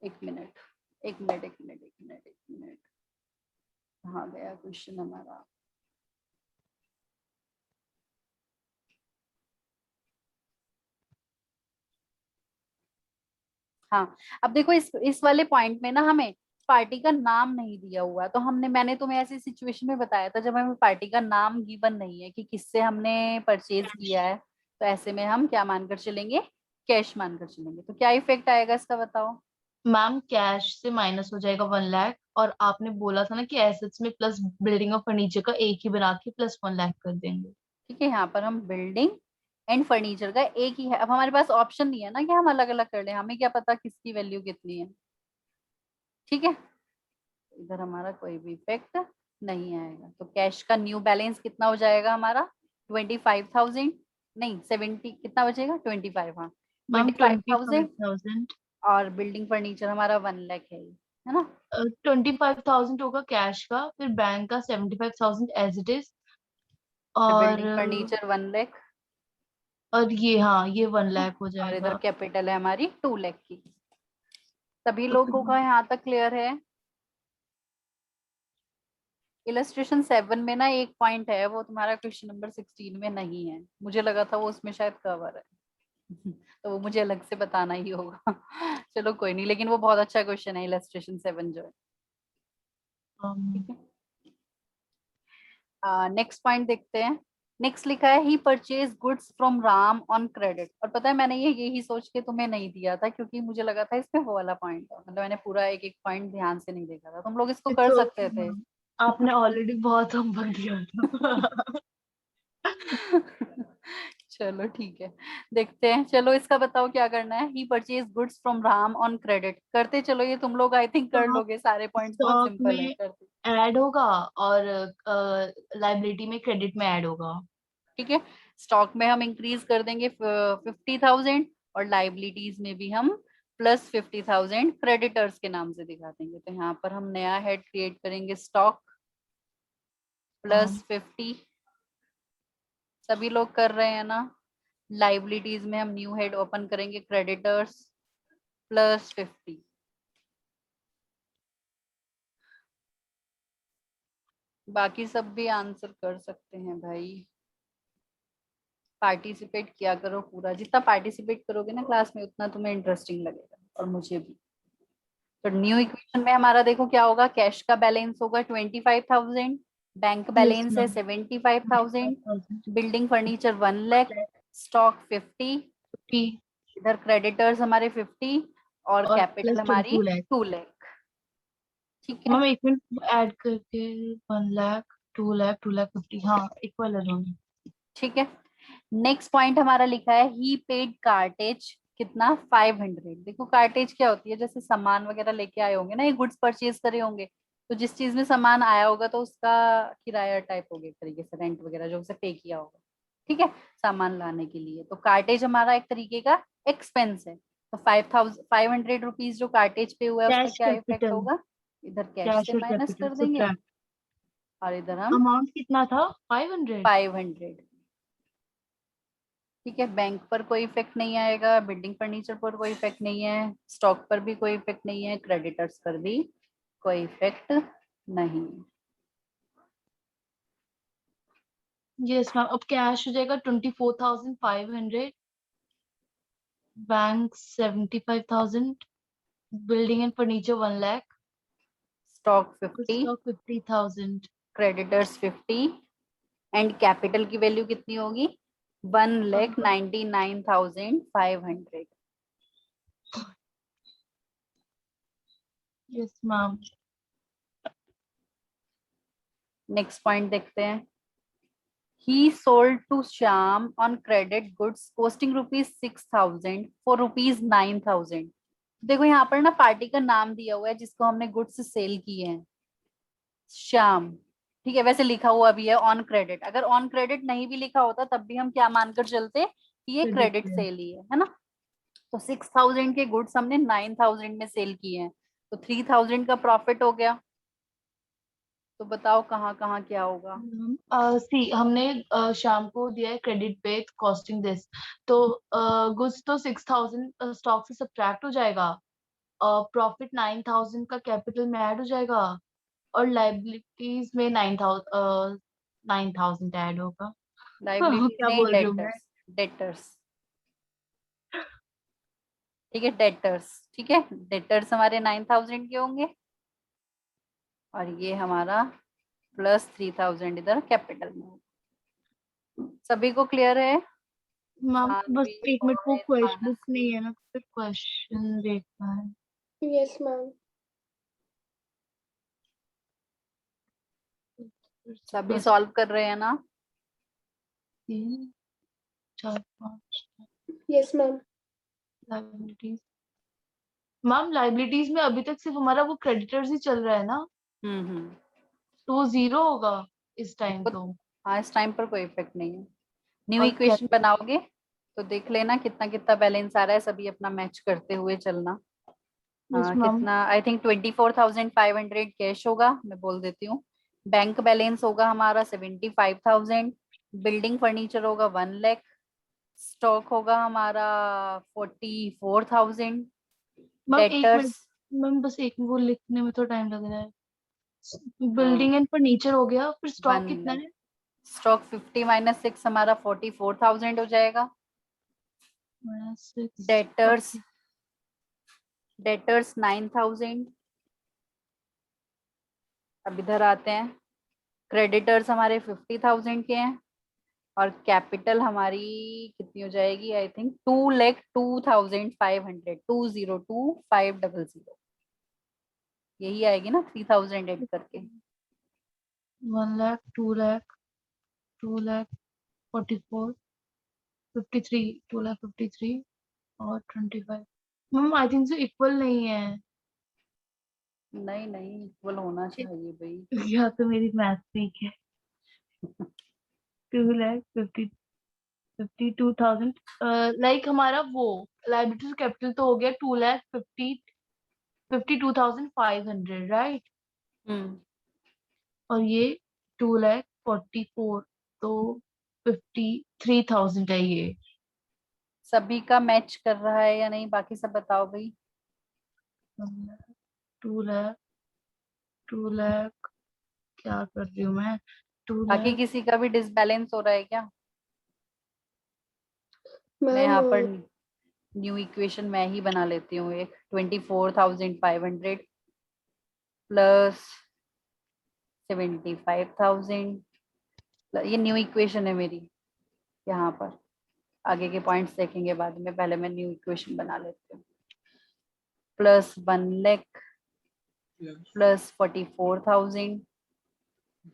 एक मिनट, एक मिनट, एक मिनट, एक मिनट, एक मिनट, कहाँ गया क्वेश्चन हमारा। हाँ, अब देखो इस वाले पॉइंट में ना हमें पार्टी का नाम नहीं दिया हुआ, तो मैंने तुम्हें ऐसी सिचुएशन में बताया था जब हमें पार्टी का नाम गिवन नहीं है कि किससे हमने परचेज किया है, तो ऐसे में हम क्या मानकर चलेंगे, कैश मानकर चलेंगे। तो क्या इफेक्ट आएगा इसका बताओ। मैम कैश से माइनस हो जाएगा 1 लाख, और आपने बोला था ना कि एसेट्स में प्लस बिल्डिंग और फर्नीचर का एक ही बना के प्लस 1 लाख कर देंगे। ठीक है, यहाँ पर हम बिल्डिंग एंड फर्नीचर का एक ही है। अब हमारे पास ऑप्शन नहीं है ना कि हम अलग अलग कर लें, हमें क्या पता किसकी वैल्यू कितनी है। ठीक है, इधर हमारा कोई भी इफेक्ट नहीं आएगा। तो कैश का न्यू बैलेंस कितना हो जाएगा हमारा, 25,000, नहीं 70, कितना बचेगा 25, हाँ मैम 25,000। 25,000, और बिल्डिंग फर्नीचर हमारा 1 लाख है ना। 25,000 होगा कैश का, फिर बैंक का 75,000 एज इट इज, फिर और बिल्डिंग फर्नीचर 1 लाख, ये हाँ ये 1 लाख हो और इधर जाएगा। कैपिटल है हमारी 2 लाख की। सभी तो फिर लोगों का यहाँ तक क्लियर है। इलस्ट्रेशन 7 में ना एक पॉइंट है, वो तुम्हारा क्वेश्चन नंबर 16 में नहीं है, मुझे लगा था वो उसमें शायद कवर है। तो वो मुझे अलग से बताना ही होगा। चलो कोई नहीं, लेकिन वो बहुत अच्छा क्वेश्चन है इलस्ट्रेशन 7 जो है। ठीक है, नेक्स्ट पॉइंट देखते हैं। नेक्स्ट लिखा है he purchase goods from Ram on credit. और पता है मैंने यही सोच के तुम्हें नहीं दिया था, क्योंकि मुझे लगा था इसमें वो वाला पॉइंट है, मतलब मैंने पूरा एक एक पॉइंट ध्यान से नहीं देखा था। तुम लोग इसको इट्स कर ओके सकते थे। मैम, आपने ऑलरेडी बहुत होमवर्क दिया था। चलो ठीक है, देखते हैं। चलो इसका बताओ क्या करना है। He purchase goods from Ram on credit करते चलो, ये तुम लोग आई थिंक कर स्टॉक लोगे, सारे पॉइंट्स बहुत स्टॉक सिंपल है, में करते। ऐड होगा, और लाइबिलिटी में क्रेडिट में ऐड होगा। ठीक है, स्टॉक में हम इंक्रीज कर देंगे 50,000, और लाइबिलिटीज में भी हम +50,000 क्रेडिटर्स के नाम से दिखा देंगे। तो यहाँ पर हम नया हेड क्रिएट करेंगे, स्टॉक +50। सभी लोग कर रहे हैं ना। लाइबिलिटीज में हम न्यू हेड ओपन करेंगे, क्रेडिटर्स +50। बाकी सब भी आंसर कर सकते हैं भाई। पार्टिसिपेट किया करो पूरा, जितना पार्टिसिपेट करोगे ना क्लास में उतना तुम्हें इंटरेस्टिंग लगेगा, और मुझे भी। तो न्यू इक्वेशन में हमारा देखो क्या होगा, कैश का बैलेंस होगा 25,000, बैंक यस बैलेंस है ma'am, 75,000, 25,000। Building furniture 1 lakh, stock 50, इधर क्रेडिटर्स हमारे 50, और और कैपिटल प्लस हमारी 2 लाख। 2 लाख। ठीक है, मैम एक मिनट ऐड करके, 1 लाख, 2 लाख, 2,50,000, हाँ इक्वल है दोनों। ठीक है। नेक्स्ट पॉइंट हमारा लिखा है ही पेड कार्टेज कितना, 500। देखो कार्टेज क्या होती है, जैसे सामान वगैरह लेके आए होंगे ना, ये गुड्स परचेज करे होंगे, तो जिस चीज में सामान आया होगा तो उसका किराया टाइप हो गया, एक तरीके से रेंट वगैरह जो उसे पे किया होगा। ठीक है, सामान लाने के लिए। तो कार्टेज हमारा एक तरीके का एक्सपेंस है। तो 500 रुपीज जो कार्टेज पे हुआ है उसका कैश क्या इफेक्ट कैपिटल, होगा, इधर कैश कैश से और माइनस कैपिटल कर देंगे, सब्ट्रैक्ट। और इधर हम अमाउंट कितना था, 500? 500। ठीक है, बैंक पर कोई इफेक्ट नहीं आएगा, बिल्डिंग फर्नीचर पर कोई इफेक्ट नहीं है, स्टॉक पर भी कोई इफेक्ट नहीं है, क्रेडिटर्स पर भी कोई इफेक्ट नहीं। यस मैम, अब कैश हो जाएगा 24,500, bank 75,000, building and furniture 1 lakh, stock और 50, स्टॉक 50,000। क्रेडिटर्स 50, एंड कैपिटल की वैल्यू कितनी होगी, 1,99,500। Yes ma'am. नेक्स्ट पॉइंट देखते हैं। He sold to Shyam on credit goods costing ₹6,000 for ₹9,000। देखो यहाँ पर ना पार्टी का नाम दिया हुआ है जिसको हमने गुड्स सेल किए हैं, श्याम। ठीक है, वैसे लिखा हुआ भी है ऑन क्रेडिट, अगर ऑन क्रेडिट नहीं भी लिखा होता तब भी हम क्या मानकर चलते कि ये क्रेडिट क्रेडिट पे। सेल ही है ना। तो 6,000 के गुड्स हमने 9,000 में सेल किए हैं, तो 3,000 का प्रॉफिट हो गया। तो बताओ कहाँ कहाँ क्या होगा। सी हमने शाम को दिया है क्रेडिट पे कॉस्टिंग दिस, तो गुड्स तो 6,000 स्टॉक से सब्ट्रैक्ट हो जाएगा, प्रॉफिट 9,000 का कैपिटल में ऐड हो जाएगा, और लाइबिलिटीज में 9,000 ऐड होगा। हाँ, लाइबिलिटीज क्या नहीं, बोल रही हूँ मैं। Debtors, debtors. ठीक है, डेटर्स, ठीक है, डेटर्स हमारे 9000 के होंगे और ये हमारा प्लस 3000 इधर कैपिटल में होगा। सभी को क्लियर है? मैम बस सानवी, एक मिनट, वो मोहित, क्वेश्चन बुक मानसी, नहीं है ना, तो फिर क्वेश्चन देखना है। Yes, ma'am. सभी सॉल्व कर रहे हैं ना? 3 4 5 Yes, ma'am. Liabilities. Ma'am liabilities में अभी तक सिर्फ हमारा वो क्रेडिटर्स ही चल रहा है ना, हम्म। तो वो जीरो होगा इस टाइम वो- तो। हाँ, इस टाइम पर कोई इफेक्ट नहीं है। न्यू और क्या? इक्वेशन बनाओगे तो देख लेना कितना कितना बैलेंस आ रहा है, सभी अपना मैच करते हुए चलना। Yes ma'am. कितना, आई थिंक 24,500 कैश होगा, मैं बोल देती हूँ। बैंक बैलेंस होगा हमारा 75,000। बिल्डिंग फर्नीचर होगा 1 लाख। स्टॉक होगा हमारा 44,000। मैम एक मिनट, डेटर्स मैम बस एक, वो लिखने में तो टाइम लग रहा है। हाँ बिल्डिंग एंड फर्नीचर हो गया, फिर स्टॉक 1 कितना लाख। है? स्टॉक 50 माइनस 6 हमारा 44,000 हो जाएगा। -6 डेटर्स, 40। डेटर्स 9,000। अब इधर आते हैं, क्रेडिटर्स हमारे 50,000 के हैं और कैपिटल हमारी कितनी हो जाएगी, आई थिंक 2,02,500, 2,02,500। यही आएगी ना 3,000 एड करके। 1 लाख, 2 लाख, 2 लाख 44, 53, 2 लाख 53 और 25। Ma'am I think so equal नहीं है। नहीं नहीं, इक्वल होना चाहिए भाई। या तो मेरी मैथ वीक है। 2 लाख 52,000, लाइक हमारा वो लाइबिलिटी कैपिटल तो हो गया 2 लाख 52,500, राइट? हम्म। और ये 2 लाख 44, तो 53,000 है ये। सभी का मैच कर रहा है या नहीं, बाकी सब बताओ भाई। 2 लाख, 2 लाख, क्या कर रही हूँ मैं? 2 बाकी लाख। किसी का भी डिसबैलेंस हो रहा है क्या? मैं Ma'am, यहाँ पर न्यू इक्वेशन मैं ही बना लेती हूँ एक। 24,500 प्लस 75,000, ये न्यू इक्वेशन है मेरी। यहाँ पर आगे के पॉइंट्स देखेंगे बाद में, पहले मैं न्यू इक्वेशन बना लेती हूँ। प्लस 1 लाख प्लस 44,000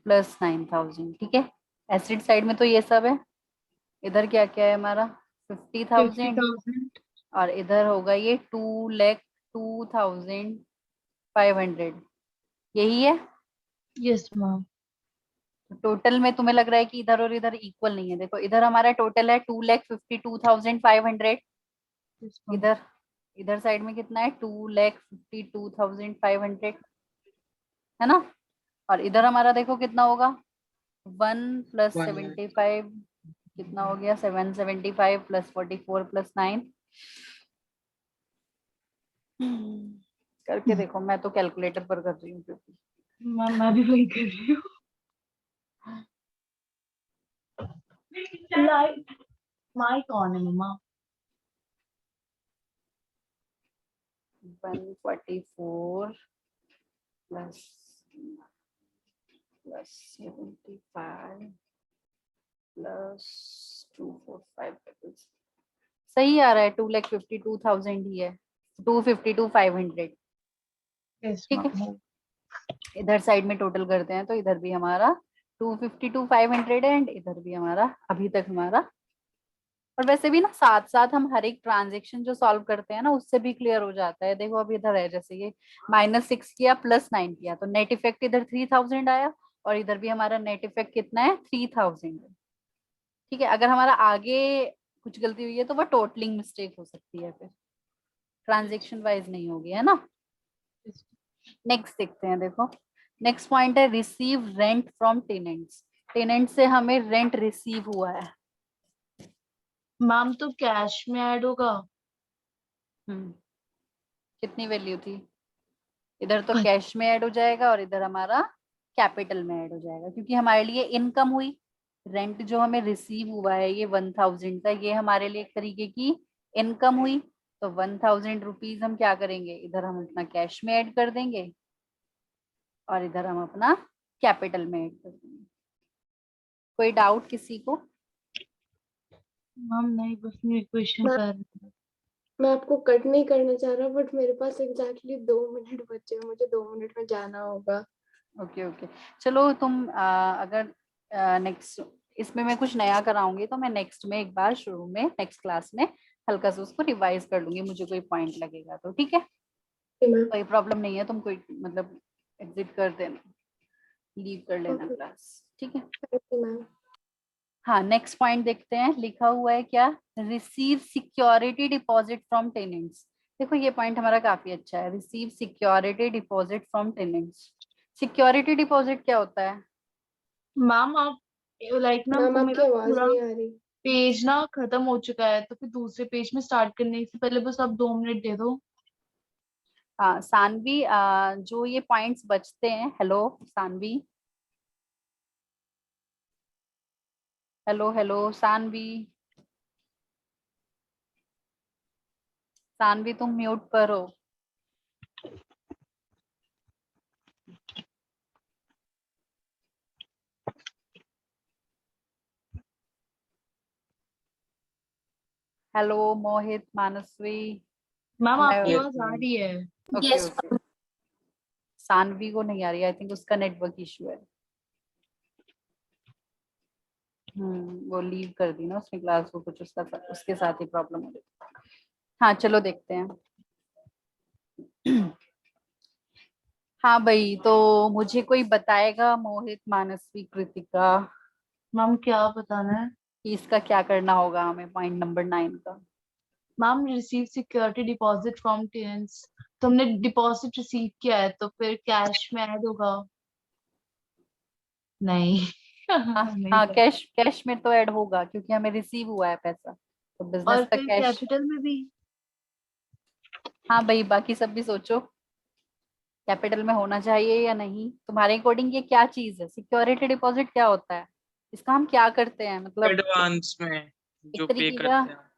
प्लस 9,000, ठीक है। एसिड साइड में तो ये सब है। इधर क्या क्या है हमारा, 50,000 50,000। और इधर होगा ये 2,02,500। यही है। Yes ma'am. टोटल में तुम्हें लग रहा है कि इधर और इधर इक्वल नहीं है? देखो इधर हमारा टोटल है 2,52,500। Yes ma'am. इधर, इधर साइड में कितना है, 2,52,500, है ना। और इधर हमारा देखो कितना होगा, 1 + 75 कितना हो गया, 775 + 44 + 9। करके देखो, मैं तो कैलकुलेटर पर कर रही हूँ क्योंकि मैम मैं भी वही कर रही हूँ। लाइट माइक ऑन है मम्मा। 144 +75 +245, सही आ रहा है। 2,52,000 ही है, 2,52,500। यस ठीक है, मैम। इधर साइड में टोटल करते हैं तो इधर भी हमारा 2,52,500 है एंड इधर भी हमारा अभी तक हमारा। और वैसे भी ना साथ साथ हम हर एक ट्रांजेक्शन जो सॉल्व करते हैं ना उससे भी क्लियर हो जाता है। देखो अभी इधर है, जैसे ये -6 किया +9 किया तो नेट इफेक्ट इधर 3,000 आया और इधर भी हमारा नेट इफेक्ट कितना है, 3,000 है। ठीक है, अगर हमारा आगे कुछ गलती हुई है तो वो टोटलिंग मिस्टेक हो सकती है, फिर ट्रांजेक्शन वाइज नहीं होगी, है ना। नेक्स्ट देखते हैं, देखो नेक्स्ट पॉइंट है receive rent from tenants. Tenant से हमें रेंट रिसीव हुआ है। मैम तो कैश में ऐड होगा। कितनी वैल्यू थी, इधर तो कैश में ऐड हो जाएगा और इधर हमारा कैपिटल में ऐड हो जाएगा क्योंकि हमारे लिए इनकम हुई। रेंट जो हमें रिसीव हुआ है ये 1,000 का, ये हमारे लिए एक तरीके की इनकम हुई तो 1000 रुपीज हम क्या करेंगे, इधर हम अपना कैश में ऐड कर देंगे और इधर हम अपना कैपिटल में ऐड कर देंगे। कोई डाउट किसी को? मैम नहीं, बस मैं इक्वेशन मैम, कर रही थी। मैं आपको कट नहीं करना चाह रहा बट मेरे पास एग्जैक्टली 2 मिनट बचे हैं, मुझे 2 मिनट में जाना होगा। ओके ओके, चलो तुम अगर नेक्स्ट इसमें मैं कुछ नया कराऊंगी तो मैं नेक्स्ट में एक बार शुरू में नेक्स्ट क्लास में हल्का सा उसको रिवाइज कर लूंगी, मुझे कोई पॉइंट लगेगा तो। ठीक है, ओके मैम। कोई प्रॉब्लम नहीं है, तुम कोई मतलब एग्जिट कर देना, लीव कर लेना ओके क्लास। ठीक है, ओके मैम। हाँ नेक्स्ट पॉइंट देखते हैं। लिखा हुआ है क्या, receive security deposit from tenants. देखो ये पॉइंट हमारा काफी अच्छा है, receive security deposit from tenants. Security deposit क्या होता है? मैम आप लाइक ना मैम हमको आपकी मेरा आवाज पूरा नहीं आ रही। पेज ना खत्म हो चुका है, तो फिर दूसरे पेज में स्टार्ट करने से पहले बस आप 2 मिनट दे दो। सानवी, जो ये पॉइंट्स बचते हैं, hello Saanvi, hello hello Saanvi, Saanvi तुम म्यूट पर हो। हेलो मोहित, मानसवी। मैम आपकी मैं आवाज आ रही है। ओके ओके, सानवी को नहीं आ रही, आई थिंक उसका नेटवर्क इशू है। वो लीव कर दी ना उसने क्लास को, कुछ उसके साथ ही प्रॉब्लम हो रही। हाँ चलो देखते हैं। हाँ भाई, तो मुझे कोई बताएगा, मोहित, मानसवी, कृतिका, मैम क्या बताना है? कि इसका क्या करना होगा हमें, पॉइंट नंबर 9 का। Ma'am receive security deposit from tenants, तो हमने डिपॉजिट रिसीव किया है तो फिर कैश में ऐड होगा। नहीं हाँ नहीं हाँ, सर। कैश कैश में तो ऐड होगा क्योंकि हमें रिसीव हुआ है पैसा, तो बिजनेस और का फिर कैश। कैपिटल में भी। हाँ भाई, बाकी सब भी सोचो, कैपिटल में होना चाहिए या नहीं, तुम्हारे अकॉर्डिंग ये क्या चीज है, सिक्योरिटी डिपॉजिट क्या होता है, इसका हम क्या करते हैं, मतलब एडवांस में एक जो पे तरीके का करते हैं।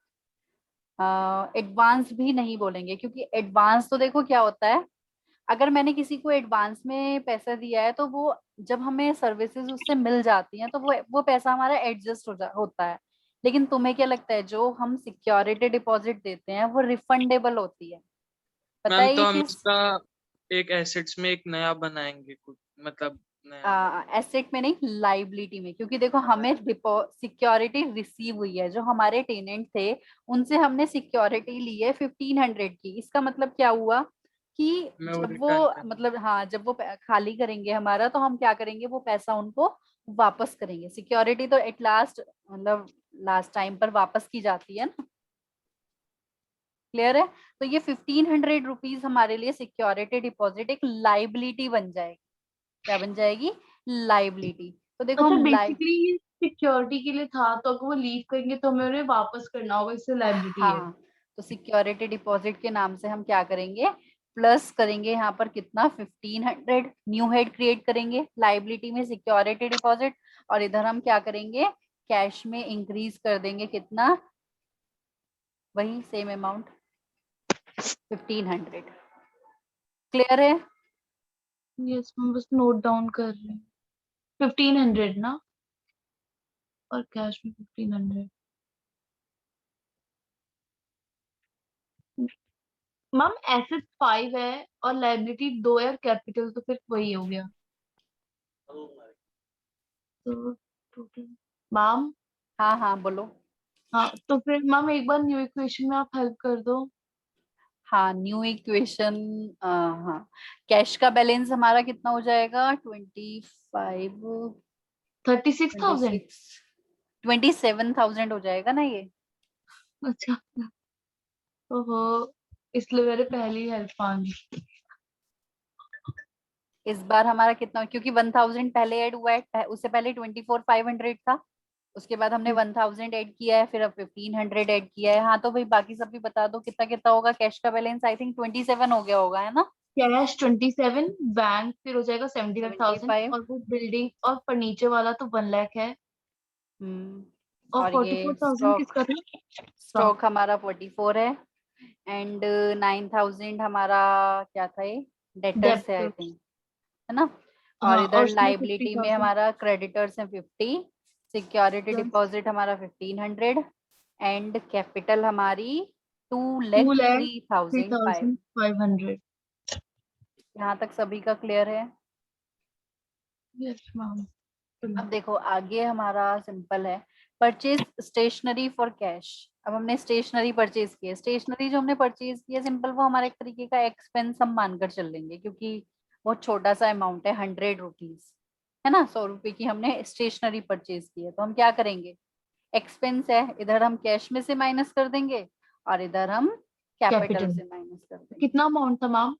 एडवांस भी नहीं बोलेंगे, क्योंकि एडवांस तो देखो क्या होता है, अगर मैंने किसी को एडवांस में पैसा दिया है तो वो जब हमें सर्विसेज उससे मिल जाती हैं तो वो पैसा हमारा एडजस्ट होता है। लेकिन तुम्हें क्या लगता है, जो हम सिक्योरिटी डिपॉजिट देते हैं वो रिफंडेबल होती है, पता मैम है तो ये हम चीज? इसका एक एसेट्स में एक नया बनाएंगे कुछ, मतलब नया। एसेट में नहीं, लाइबिलिटी में, क्योंकि देखो हमें सिक्योरिटी रिसीव हुई है, जो हमारे टेनेंट थे उनसे हमने सिक्योरिटी ली है 1500 की। इसका मतलब क्या हुआ कि मैं वो जब वो रिटर्न कर। मतलब हाँ, जब वो खाली करेंगे हमारा तो हम क्या करेंगे, वो पैसा उनको वापस करेंगे। सिक्योरिटी तो एट लास्ट मतलब लास्ट टाइम पर वापस की जाती है ना, क्लियर है? तो ये 1500 रुपीज हमारे लिए सिक्योरिटी डिपॉजिट एक लाइबिलिटी बन जाएगी। क्या बन जाएगी? लाइबिलिटी। तो देखो अच्छा हम बेसिकली ये सिक्योरिटी के लिए था, तो अगर वो लीव करेंगे तो हमें उन्हें वापस करना होगा, इससे लायबिलिटी है। हाँ, तो सिक्योरिटी डिपॉजिट के नाम से हम क्या करेंगे, प्लस करेंगे यहाँ पर कितना, 1500, न्यू हेड क्रिएट करेंगे लाइबिलिटी में सिक्योरिटी डिपॉजिट, और इधर हम क्या करेंगे, कैश में इंक्रीज कर देंगे कितना, वही सेम अमाउंट 1500। क्लियर है? यस मैं बस नोट डाउन कर रही हूँ। 1500 ना, और कैश में 1500। मैम एसेट 5 है और लायबिलिटी 2 है और कैपिटल तो फिर वही हो गया। तो टोटल मैम, हाँ हाँ बोलो। हाँ तो फिर मैम एक बार न्यू इक्वेशन में आप हेल्प कर दो। हाँ न्यू इक्वेशन, हाँ, कैश का बैलेंस हमारा कितना हो जाएगा, 25, 36,000। 26, 27,000 हो जाएगा ना ये। अच्छा, ओहो, इसलिए मेरे पहली हेल्प मांगी। इस बार हमारा कितना, क्योंकि 1000 पहले ऐड हुआ है, उससे पहले 24,500 था, उसके बाद हमने 1000 ऐड किया है, फिर अब 1500 ऐड किया है। हाँ तो भाई बाकी सब भी बता दो, कितना कितना होगा कैश का बैलेंस, आई थिंक 27 हो गया होगा, है ना? कैश 27, बैंक फिर हो जाएगा 75,000, 75। और वो बिल्डिंग और फर्नीचर वाला तो 1 लाख है। और और ये 44,000 स्टॉक, किसका था? स्टॉक। स्टॉक हमारा 44 है। एंड 9,000 हमारा क्या था, ये डेटर्स है आई डेब्टर्स। थिंक, है ना। और हाँ, और इधर उसमें लाइबिलिटी में 50,000। हमारा क्रेडिटर्स है 50, सिक्योरिटी डिपॉजिट हमारा 1500 एंड कैपिटल हमारी 2 lakh 2,03,500। 3,500। यहाँ तक सभी का क्लियर है। Yes ma'am. अब देखो आगे हमारा सिंपल है, परचेज स्टेशनरी फॉर कैश। अब हमने स्टेशनरी परचेज की है, स्टेशनरी जो हमने परचेज की है सिंपल, वो हमारे एक तरीके का एक्सपेंस हम मानकर चल लेंगे, क्योंकि बहुत छोटा सा अमाउंट है, 100 रुपीज, है ना। 100 रुपए की हमने स्टेशनरी परचेज की है, तो हम क्या करेंगे, एक्सपेंस है, इधर हम कैश में से माइनस कर देंगे और इधर हम कैपिटल कैपिटल से माइनस कर देंगे। कितना अमाउंट था मैम?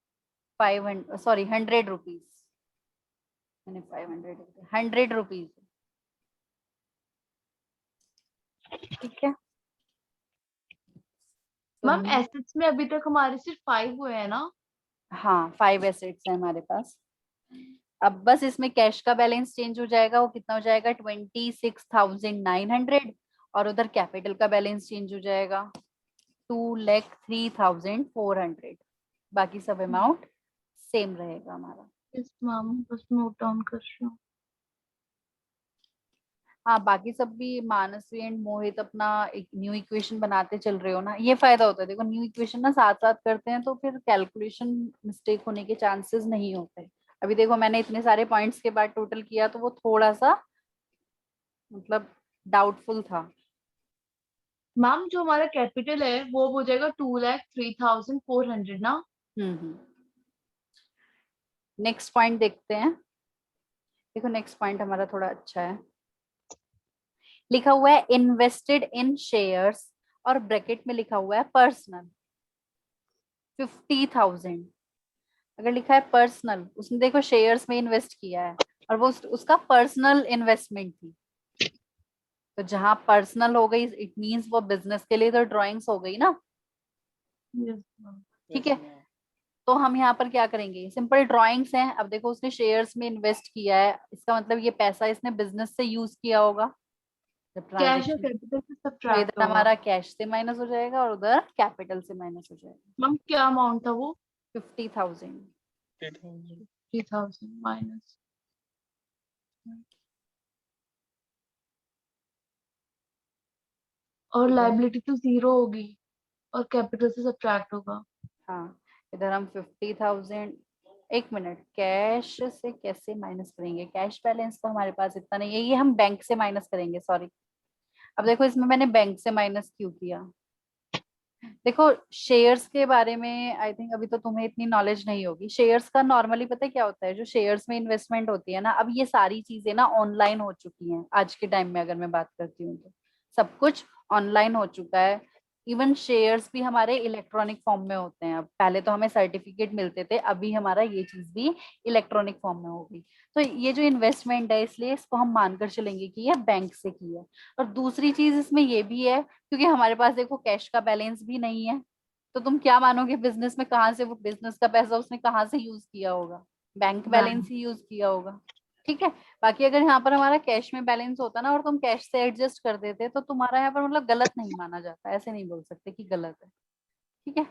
500, सॉरी 100 रुपीज, मैंने 500, 100 रुपीज, ठीक है। तो मैम एसेट्स में अभी तक हमारे सिर्फ 5 हुए हैं ना? हाँ 5 एसेट्स है हमारे पास। अब बस इसमें कैश का बैलेंस चेंज हो जाएगा, वो कितना हो जाएगा 26,900, और उधर कैपिटल का बैलेंस चेंज हो जाएगा 2,03,400। बाकी सब अमाउंट सेम रहेगा हमारा। यस मैम, बस नोट डाउन कर रही हूँ। हाँ बाकी सब भी, मानसी एंड मोहित अपना एक न्यू इक्वेशन बनाते चल रहे हो ना, ये फायदा होता है देखो, न्यू इक्वेशन ना साथ साथ करते हैं तो फिर कैलकुलेशन मिस्टेक होने के चांसेस नहीं होते। अभी देखो मैंने इतने सारे पॉइंट्स के बाद टोटल किया तो वो थोड़ा सा मतलब डाउटफुल था। मैम जो हमारा कैपिटल है वो हो जाएगा 2,03,400 ना? हम्म। नेक्स्ट पॉइंट देखते हैं। देखो नेक्स्ट पॉइंट हमारा थोड़ा अच्छा है, लिखा हुआ है इन्वेस्टेड इन शेयर्स और ब्रैकेट में लिखा हुआ है पर्सनल 50,000। अगर लिखा है पर्सनल, उसने देखो शेयर्स में इन्वेस्ट किया है और वो उसका पर्सनल इन्वेस्टमेंट थी, तो जहां पर्सनल हो गई इट मींस वो बिजनेस के लिए तो ड्राइंग्स हो गई ना, यस मैम। ठीक है। तो हम यहाँ पर क्या करेंगे, सिंपल ड्राइंग्स हैं। अब देखो उसने शेयर्स में इन्वेस्ट किया है, इसका मतलब ये पैसा इसने बिजनेस से यूज किया होगा जब कैश और ट्रांजेक्शन, कैपिटल से तो सब्ट्रैक्ट इधर होगा। हमारा कैश से माइनस हो जाएगा और उधर कैपिटल से माइनस हो जाएगा। मैम क्या अमाउंट था वो? 50,000। 3,000 माइनस। और इधर लाइबिलिटी तो 0 होगी और कैपिटल से सब्ट्रैक्ट होगा। हाँ, इधर हम 50,000, एक मिनट, कैश से कैसे माइनस करेंगे, कैश बैलेंस तो हमारे पास इतना नहीं है, ये हम बैंक से माइनस करेंगे, सॉरी। अब देखो इसमें मैंने बैंक से माइनस क्यों किया, देखो शेयर्स के बारे में आई थिंक अभी तो तुम्हें इतनी नॉलेज नहीं होगी। शेयर्स का नॉर्मली पता है क्या होता है, जो शेयर्स में इन्वेस्टमेंट होती है ना, अब ये सारी चीजें ना ऑनलाइन हो चुकी हैं आज के टाइम में, अगर मैं बात करती हूँ तो सब कुछ ऑनलाइन हो चुका है। इवन शेयर्स भी हमारे इलेक्ट्रॉनिक फॉर्म में होते हैं, अब पहले तो हमें सर्टिफिकेट मिलते थे, अभी हमारा ये चीज भी इलेक्ट्रॉनिक फॉर्म में होगी। तो ये जो इन्वेस्टमेंट है इसलिए इसको हम मानकर चलेंगे कि यह बैंक से की है। और दूसरी चीज इसमें ये भी है, क्योंकि हमारे पास देखो कैश का बैलेंस भी नहीं है, तो तुम क्या मानोगे बिजनेस में कहाँ से वो बिजनेस का पैसा उसने कहाँ से यूज किया होगा, बैंक बैलेंस बैंक। ही यूज किया होगा, ठीक है। बाकी अगर यहाँ पर हमारा कैश में बैलेंस होता ना और तुम कैश से एडजस्ट कर देते तो तुम्हारा यहाँ पर मतलब गलत नहीं माना जाता, ऐसे नहीं बोल सकते कि गलत है, ठीक है।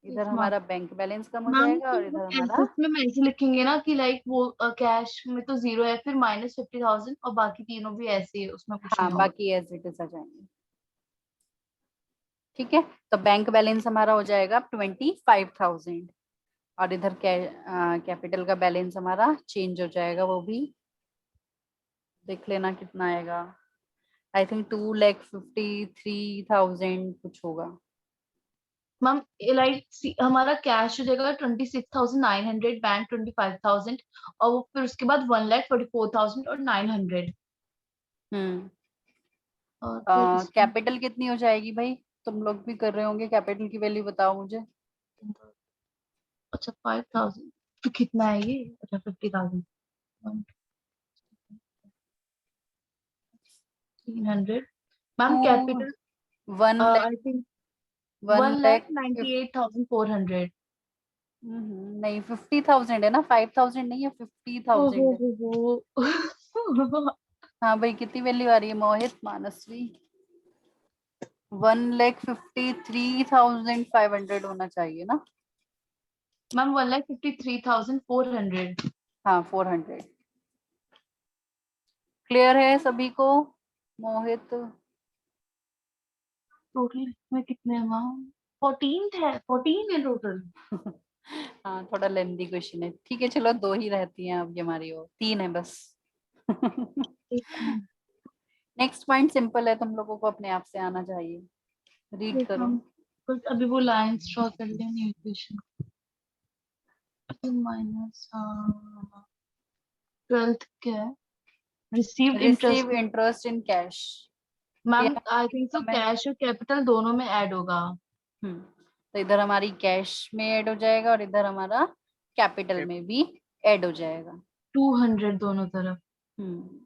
इधर यस मैम। हमारा बैंक बैलेंस कम हो मैम जाएगा तो और इधर वो हमारा, एसेट्स में हम ऐसे लिखेंगे ना कि लाइक वो कैश में तो 0 है, फिर -50,000 और बाकी तीनों भी ऐसे ही है, उसमें कुछ हाँ नहीं होगा। बाकी एज इट इज आ जाएंगे, ठीक है। तो बैंक बैलेंस हमारा हो जाएगा 25,000 और इधर कैपिटल का बैलेंस हमारा चेंज हो जाएगा, वो भी देख लेना कितना आएगा, आई थिंक 2,53,000 कुछ होगा। मैम लाइक हमारा कैश हो जाएगा 26,900, बैंक 25,000 और वो फिर उसके बाद 1,44,000 और 900। हम्म। और फिर इसमें कैपिटल कितनी हो जाएगी भाई, तुम लोग भी कर रहे होंगे, कैपिटल की वैल्यू बताओ मुझे। अच्छा 5,000, तो कितना है ये? अच्छा 50,000। 300। Two ma'am capital one lakh I think one one lakh lakh 98,400। नहीं 50,000 है ना, 5,000 नहीं है, 50,000 है। ओहो। हाँ भाई कितनी वैल्यू आ रही है मोहित मानसवी, 1,53,500 होना चाहिए ना। मैम 1,53,400। हाँ 400। क्लियर है सभी को? मोहित टोटल में कितने हैं मैम? 14 है टोटल। हाँ थोड़ा लेंदी क्वेश्चन है, ठीक है चलो 2 ही रहती हैं अब ये हमारी, और 3 है बस। नेक्स्ट पॉइंट सिंपल है, तुम लोगों को अपने आप से आना चाहिए, रीड करो। बट अभी वो लाइंस ड्रॉ कर लेंगे इक्वेशन माइनस 12th क्या है? Received interest. Receive interest in cash. Ma'am I think so cash और कैपिटल दोनों में ऐड होगा। तो इधर हमारी कैश में ऐड हो जाएगा और इधर हमारा कैपिटल में भी ऐड हो जाएगा। 200 दोनों तरफ। हम्म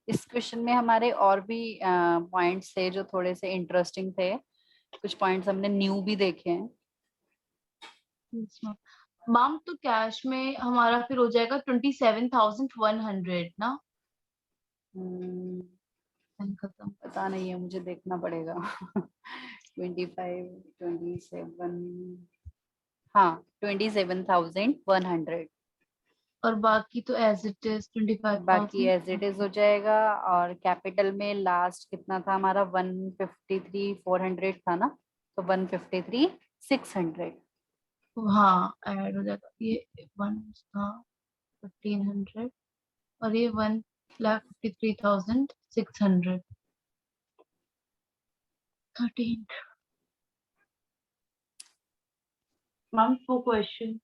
इस क्वेश्चन में हमारे और भी पॉइंट्स थे जो थोड़े से इंटरेस्टिंग थे, कुछ पॉइंट्स हमने न्यू भी देखे हैं। मैम तो कैश में हमारा फिर हो जाएगा 27,100 ना। खत्म। पता नहीं है, मुझे देखना पड़ेगा। 25 27, हाँ 27,100। और बाकी तो एज इट इज बाकी 25,000। एज इट इज हो जाएगा। और कैपिटल में लास्ट कितना था हमारा, 153,400 था ना, तो 153,600। हाँ ऐड हो जाएगा ये 1 था 1,500 और ये 1,53,600। 13 मैम वो क्वेश्चन।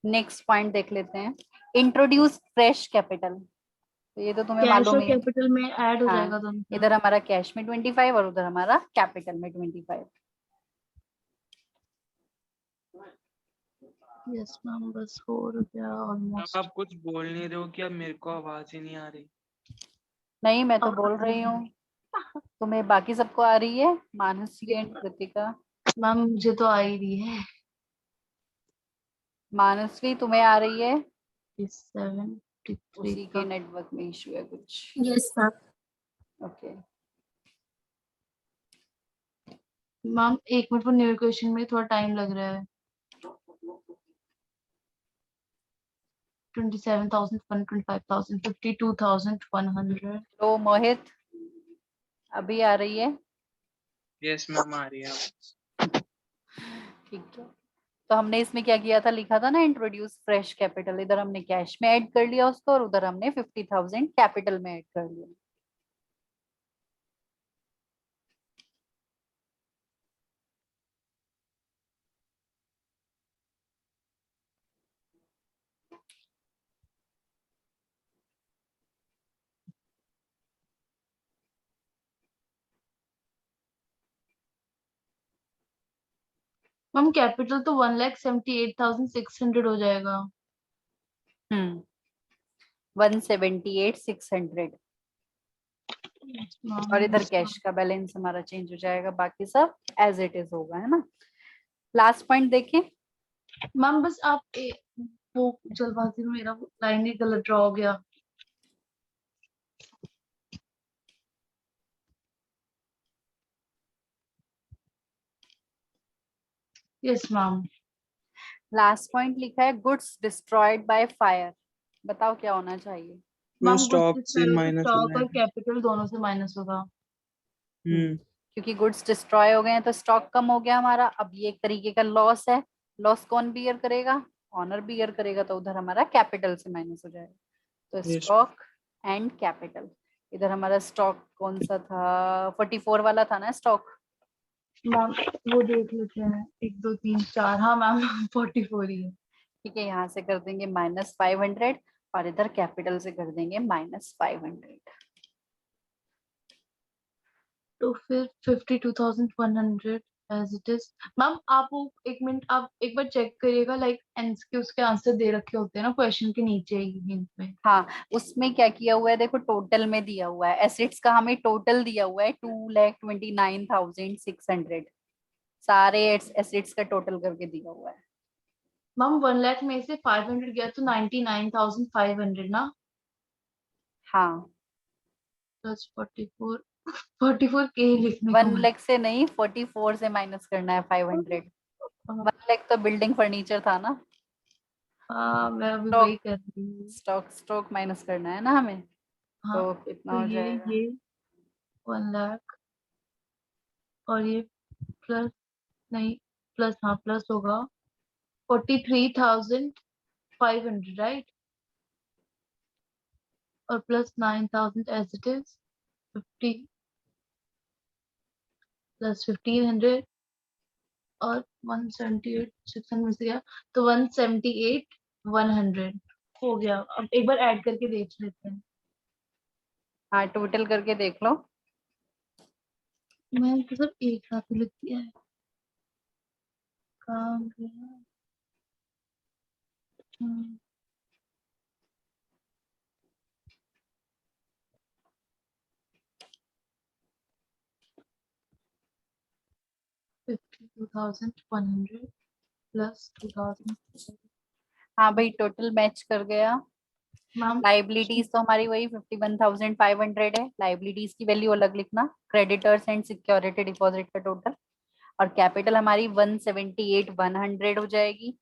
नेक्स्ट पॉइंट देख लेते हैं, इंट्रोड्यूस फ्रेश कैपिटल। तो ये तो तुम्हें कैश मालूम और ही है। कैपिटल में ऐड हो जाएगा हाँ दोनों तरफ। इधर हमारा कैश में 25 और उधर हमारा कैपिटल में 25। यस मैम बस हो गया ऑलमोस्ट। आप कुछ बोल नहीं रहे हो क्या? मेरे को आवाज ही नहीं आ रही। नहीं मैं तो बोल रही हूँ, तुम्हें बाकी सबको आ रही है, मानसी एंड कृतिका। मैम मुझे तो आ ही रही है। मानसवी तुम्हें आ रही है? 73 उसी के का। नेटवर्क में इशू है कुछ। Yes ma'am. Okay ma'am 1 minute for new question में थोड़ा टाइम लग रहा है। 27,000 25,000 52,100। तो मोहित अभी आ रही है? यस मैम आ रही है। ठीक है, तो हमने इसमें क्या किया था, लिखा था ना इंट्रोड्यूस फ्रेश कैपिटल, इधर हमने कैश में ऐड कर लिया उसको और उधर हमने 50,000 कैपिटल में ऐड कर लिया। मैम कैपिटल तो 1,78,600 हो जाएगा। 178,600 और इधर कैश का बैलेंस हमारा चेंज हो जाएगा, बाकी सब एज इट इज होगा, है ना। लास्ट पॉइंट देखें। मैम बस आप वो जल्दबाजी में मेरा लाइन ही गलत ड्रॉ हो गया। Yes ma'am. लास्ट पॉइंट लिखा है गुड्स डिस्ट्रॉयड बाय फायर, बताओ क्या होना चाहिए। मैम स्टॉक से माइनस हो स्टॉक और जाएगा। कैपिटल दोनों से माइनस होगा। क्योंकि गुड्स डिस्ट्रॉय हो गए हैं तो स्टॉक कम हो गया हमारा, अब ये एक तरीके का लॉस है। लॉस कौन बियर करेगा? ऑनर बियर करेगा, तो उधर हमारा कैपिटल से माइनस हो जाएगा। तो यस। स्टॉक एंड कैपिटल, इधर हमारा स्टॉक कौन सा था, 44 वाला था ना स्टॉक। मैम वो देख लेते हैं 1 2 3 4। हाँ मैम 44 ही है। ठीक है, यहाँ से कर देंगे -500 और इधर कैपिटल से कर देंगे -500। तो फिर 52,100 एज इट इज। मैम आप वो 1 मिनट आप एक बार चेक करिएगा लाइक एमसीक्यूज के आंसर दे रखे होते हैं ना क्वेश्चन के नीचे ही हिंट में। हाँ उसमें क्या किया हुआ है देखो, टोटल में दिया हुआ है, एसेट्स का हमें टोटल दिया हुआ है 2,29,600, सारे एसेट्स का टोटल करके दिया हुआ है। मैम 1 लाख में से 500 गया तो 99,500 ना, हाँ, प्लस 44 के लिखने को 1 लाख से नहीं, 44 से माइनस करना है 500। 1 लाख तो बिल्डिंग फर्नीचर था ना। हाँ मैं अभी वही स्टॉक कर रही हूँ। स्टॉक माइनस करना है ना हमें। हाँ तो कितना तो हो जाएगा? ये 1 लाख और ये प्लस, नहीं प्लस, हाँ प्लस होगा 43,500 राइट, और plus 9,000 as it is, 50 plus 1,500 और 178 600 में से गया तो 178,100 हो गया। अब एक बार ऐड करके देख लेते हैं। हाँ, टोटल करके देख लो। मैंने तो सब एक साथ ही लिख दिया है, काम किया। 52,100 प्लस 2,000। हाँ भाई, टोटल मैच कर गया। मैम लाइबिलिटीज तो हमारी वही 51,500 है। लाइबिलिटीज की वैल्यू अलग लिखना, क्रेडिटर्स एंड सिक्योरिटी डिपॉजिट का टोटल। और कैपिटल हमारी 178,100 हो जाएगी।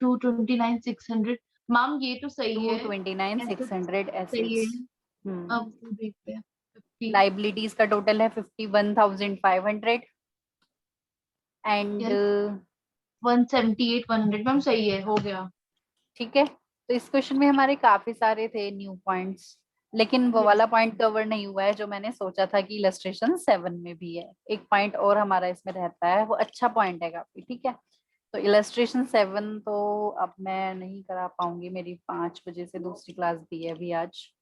229,600 मैम ये तो सही है, ऐसे 229,600 सही है। एसेट्स। अब वो देखते हैं 50 लाइबिलिटीज का टोटल है 51,500 एंड 178,100 मैम सही है, हो गया। ठीक है। तो इस क्वेश्चन में हमारे काफी सारे थे न्यू पॉइंट्स, लेकिन वो यस वाला पॉइंट कवर नहीं हुआ है जो मैंने सोचा था कि इलस्ट्रेशन 7 में भी है। एक पॉइंट और हमारा इसमें रहता है, वो अच्छा पॉइंट है काफी। ठीक है, तो इलस्ट्रेशन 7 तो अब मैं नहीं करा पाऊंगी, मेरी 5 बजे से दूसरी क्लास भी है अभी आज।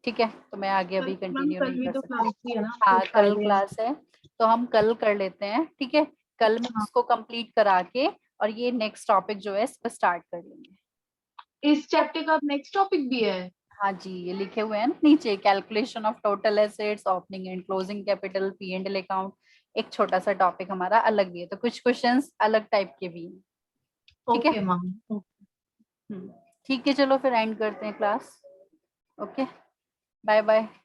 ठीक है, तो मैं आगे अभी मैम कंटिन्यू कल नहीं भी कर तो सकती। क्लास थी है ना, तो हाँ, कल फ्राइडे है। क्लास है, तो हम कल कर लेते हैं। ठीक है, कल मैं हाँ उसको कंप्लीट करा के और ये नेक्स्ट टॉपिक जो है इस पर स्टार्ट कर लेंगे। इस चैप्टर का नेक्स्ट टॉपिक भी है। हाँ जी, ये लिखे हुए हैं ना नीचे, calculation of total assets, opening and closing capital, P and L account. एक छोटा सा टॉपिक हमारा अलग भी है, तो कुछ क्वेश्चंस अलग टाइप के भी हैं। ठीक है। Okay ma'am. हम्म, ठीक है, चलो फिर एंड करते हैं क्लास। Okay, bye bye.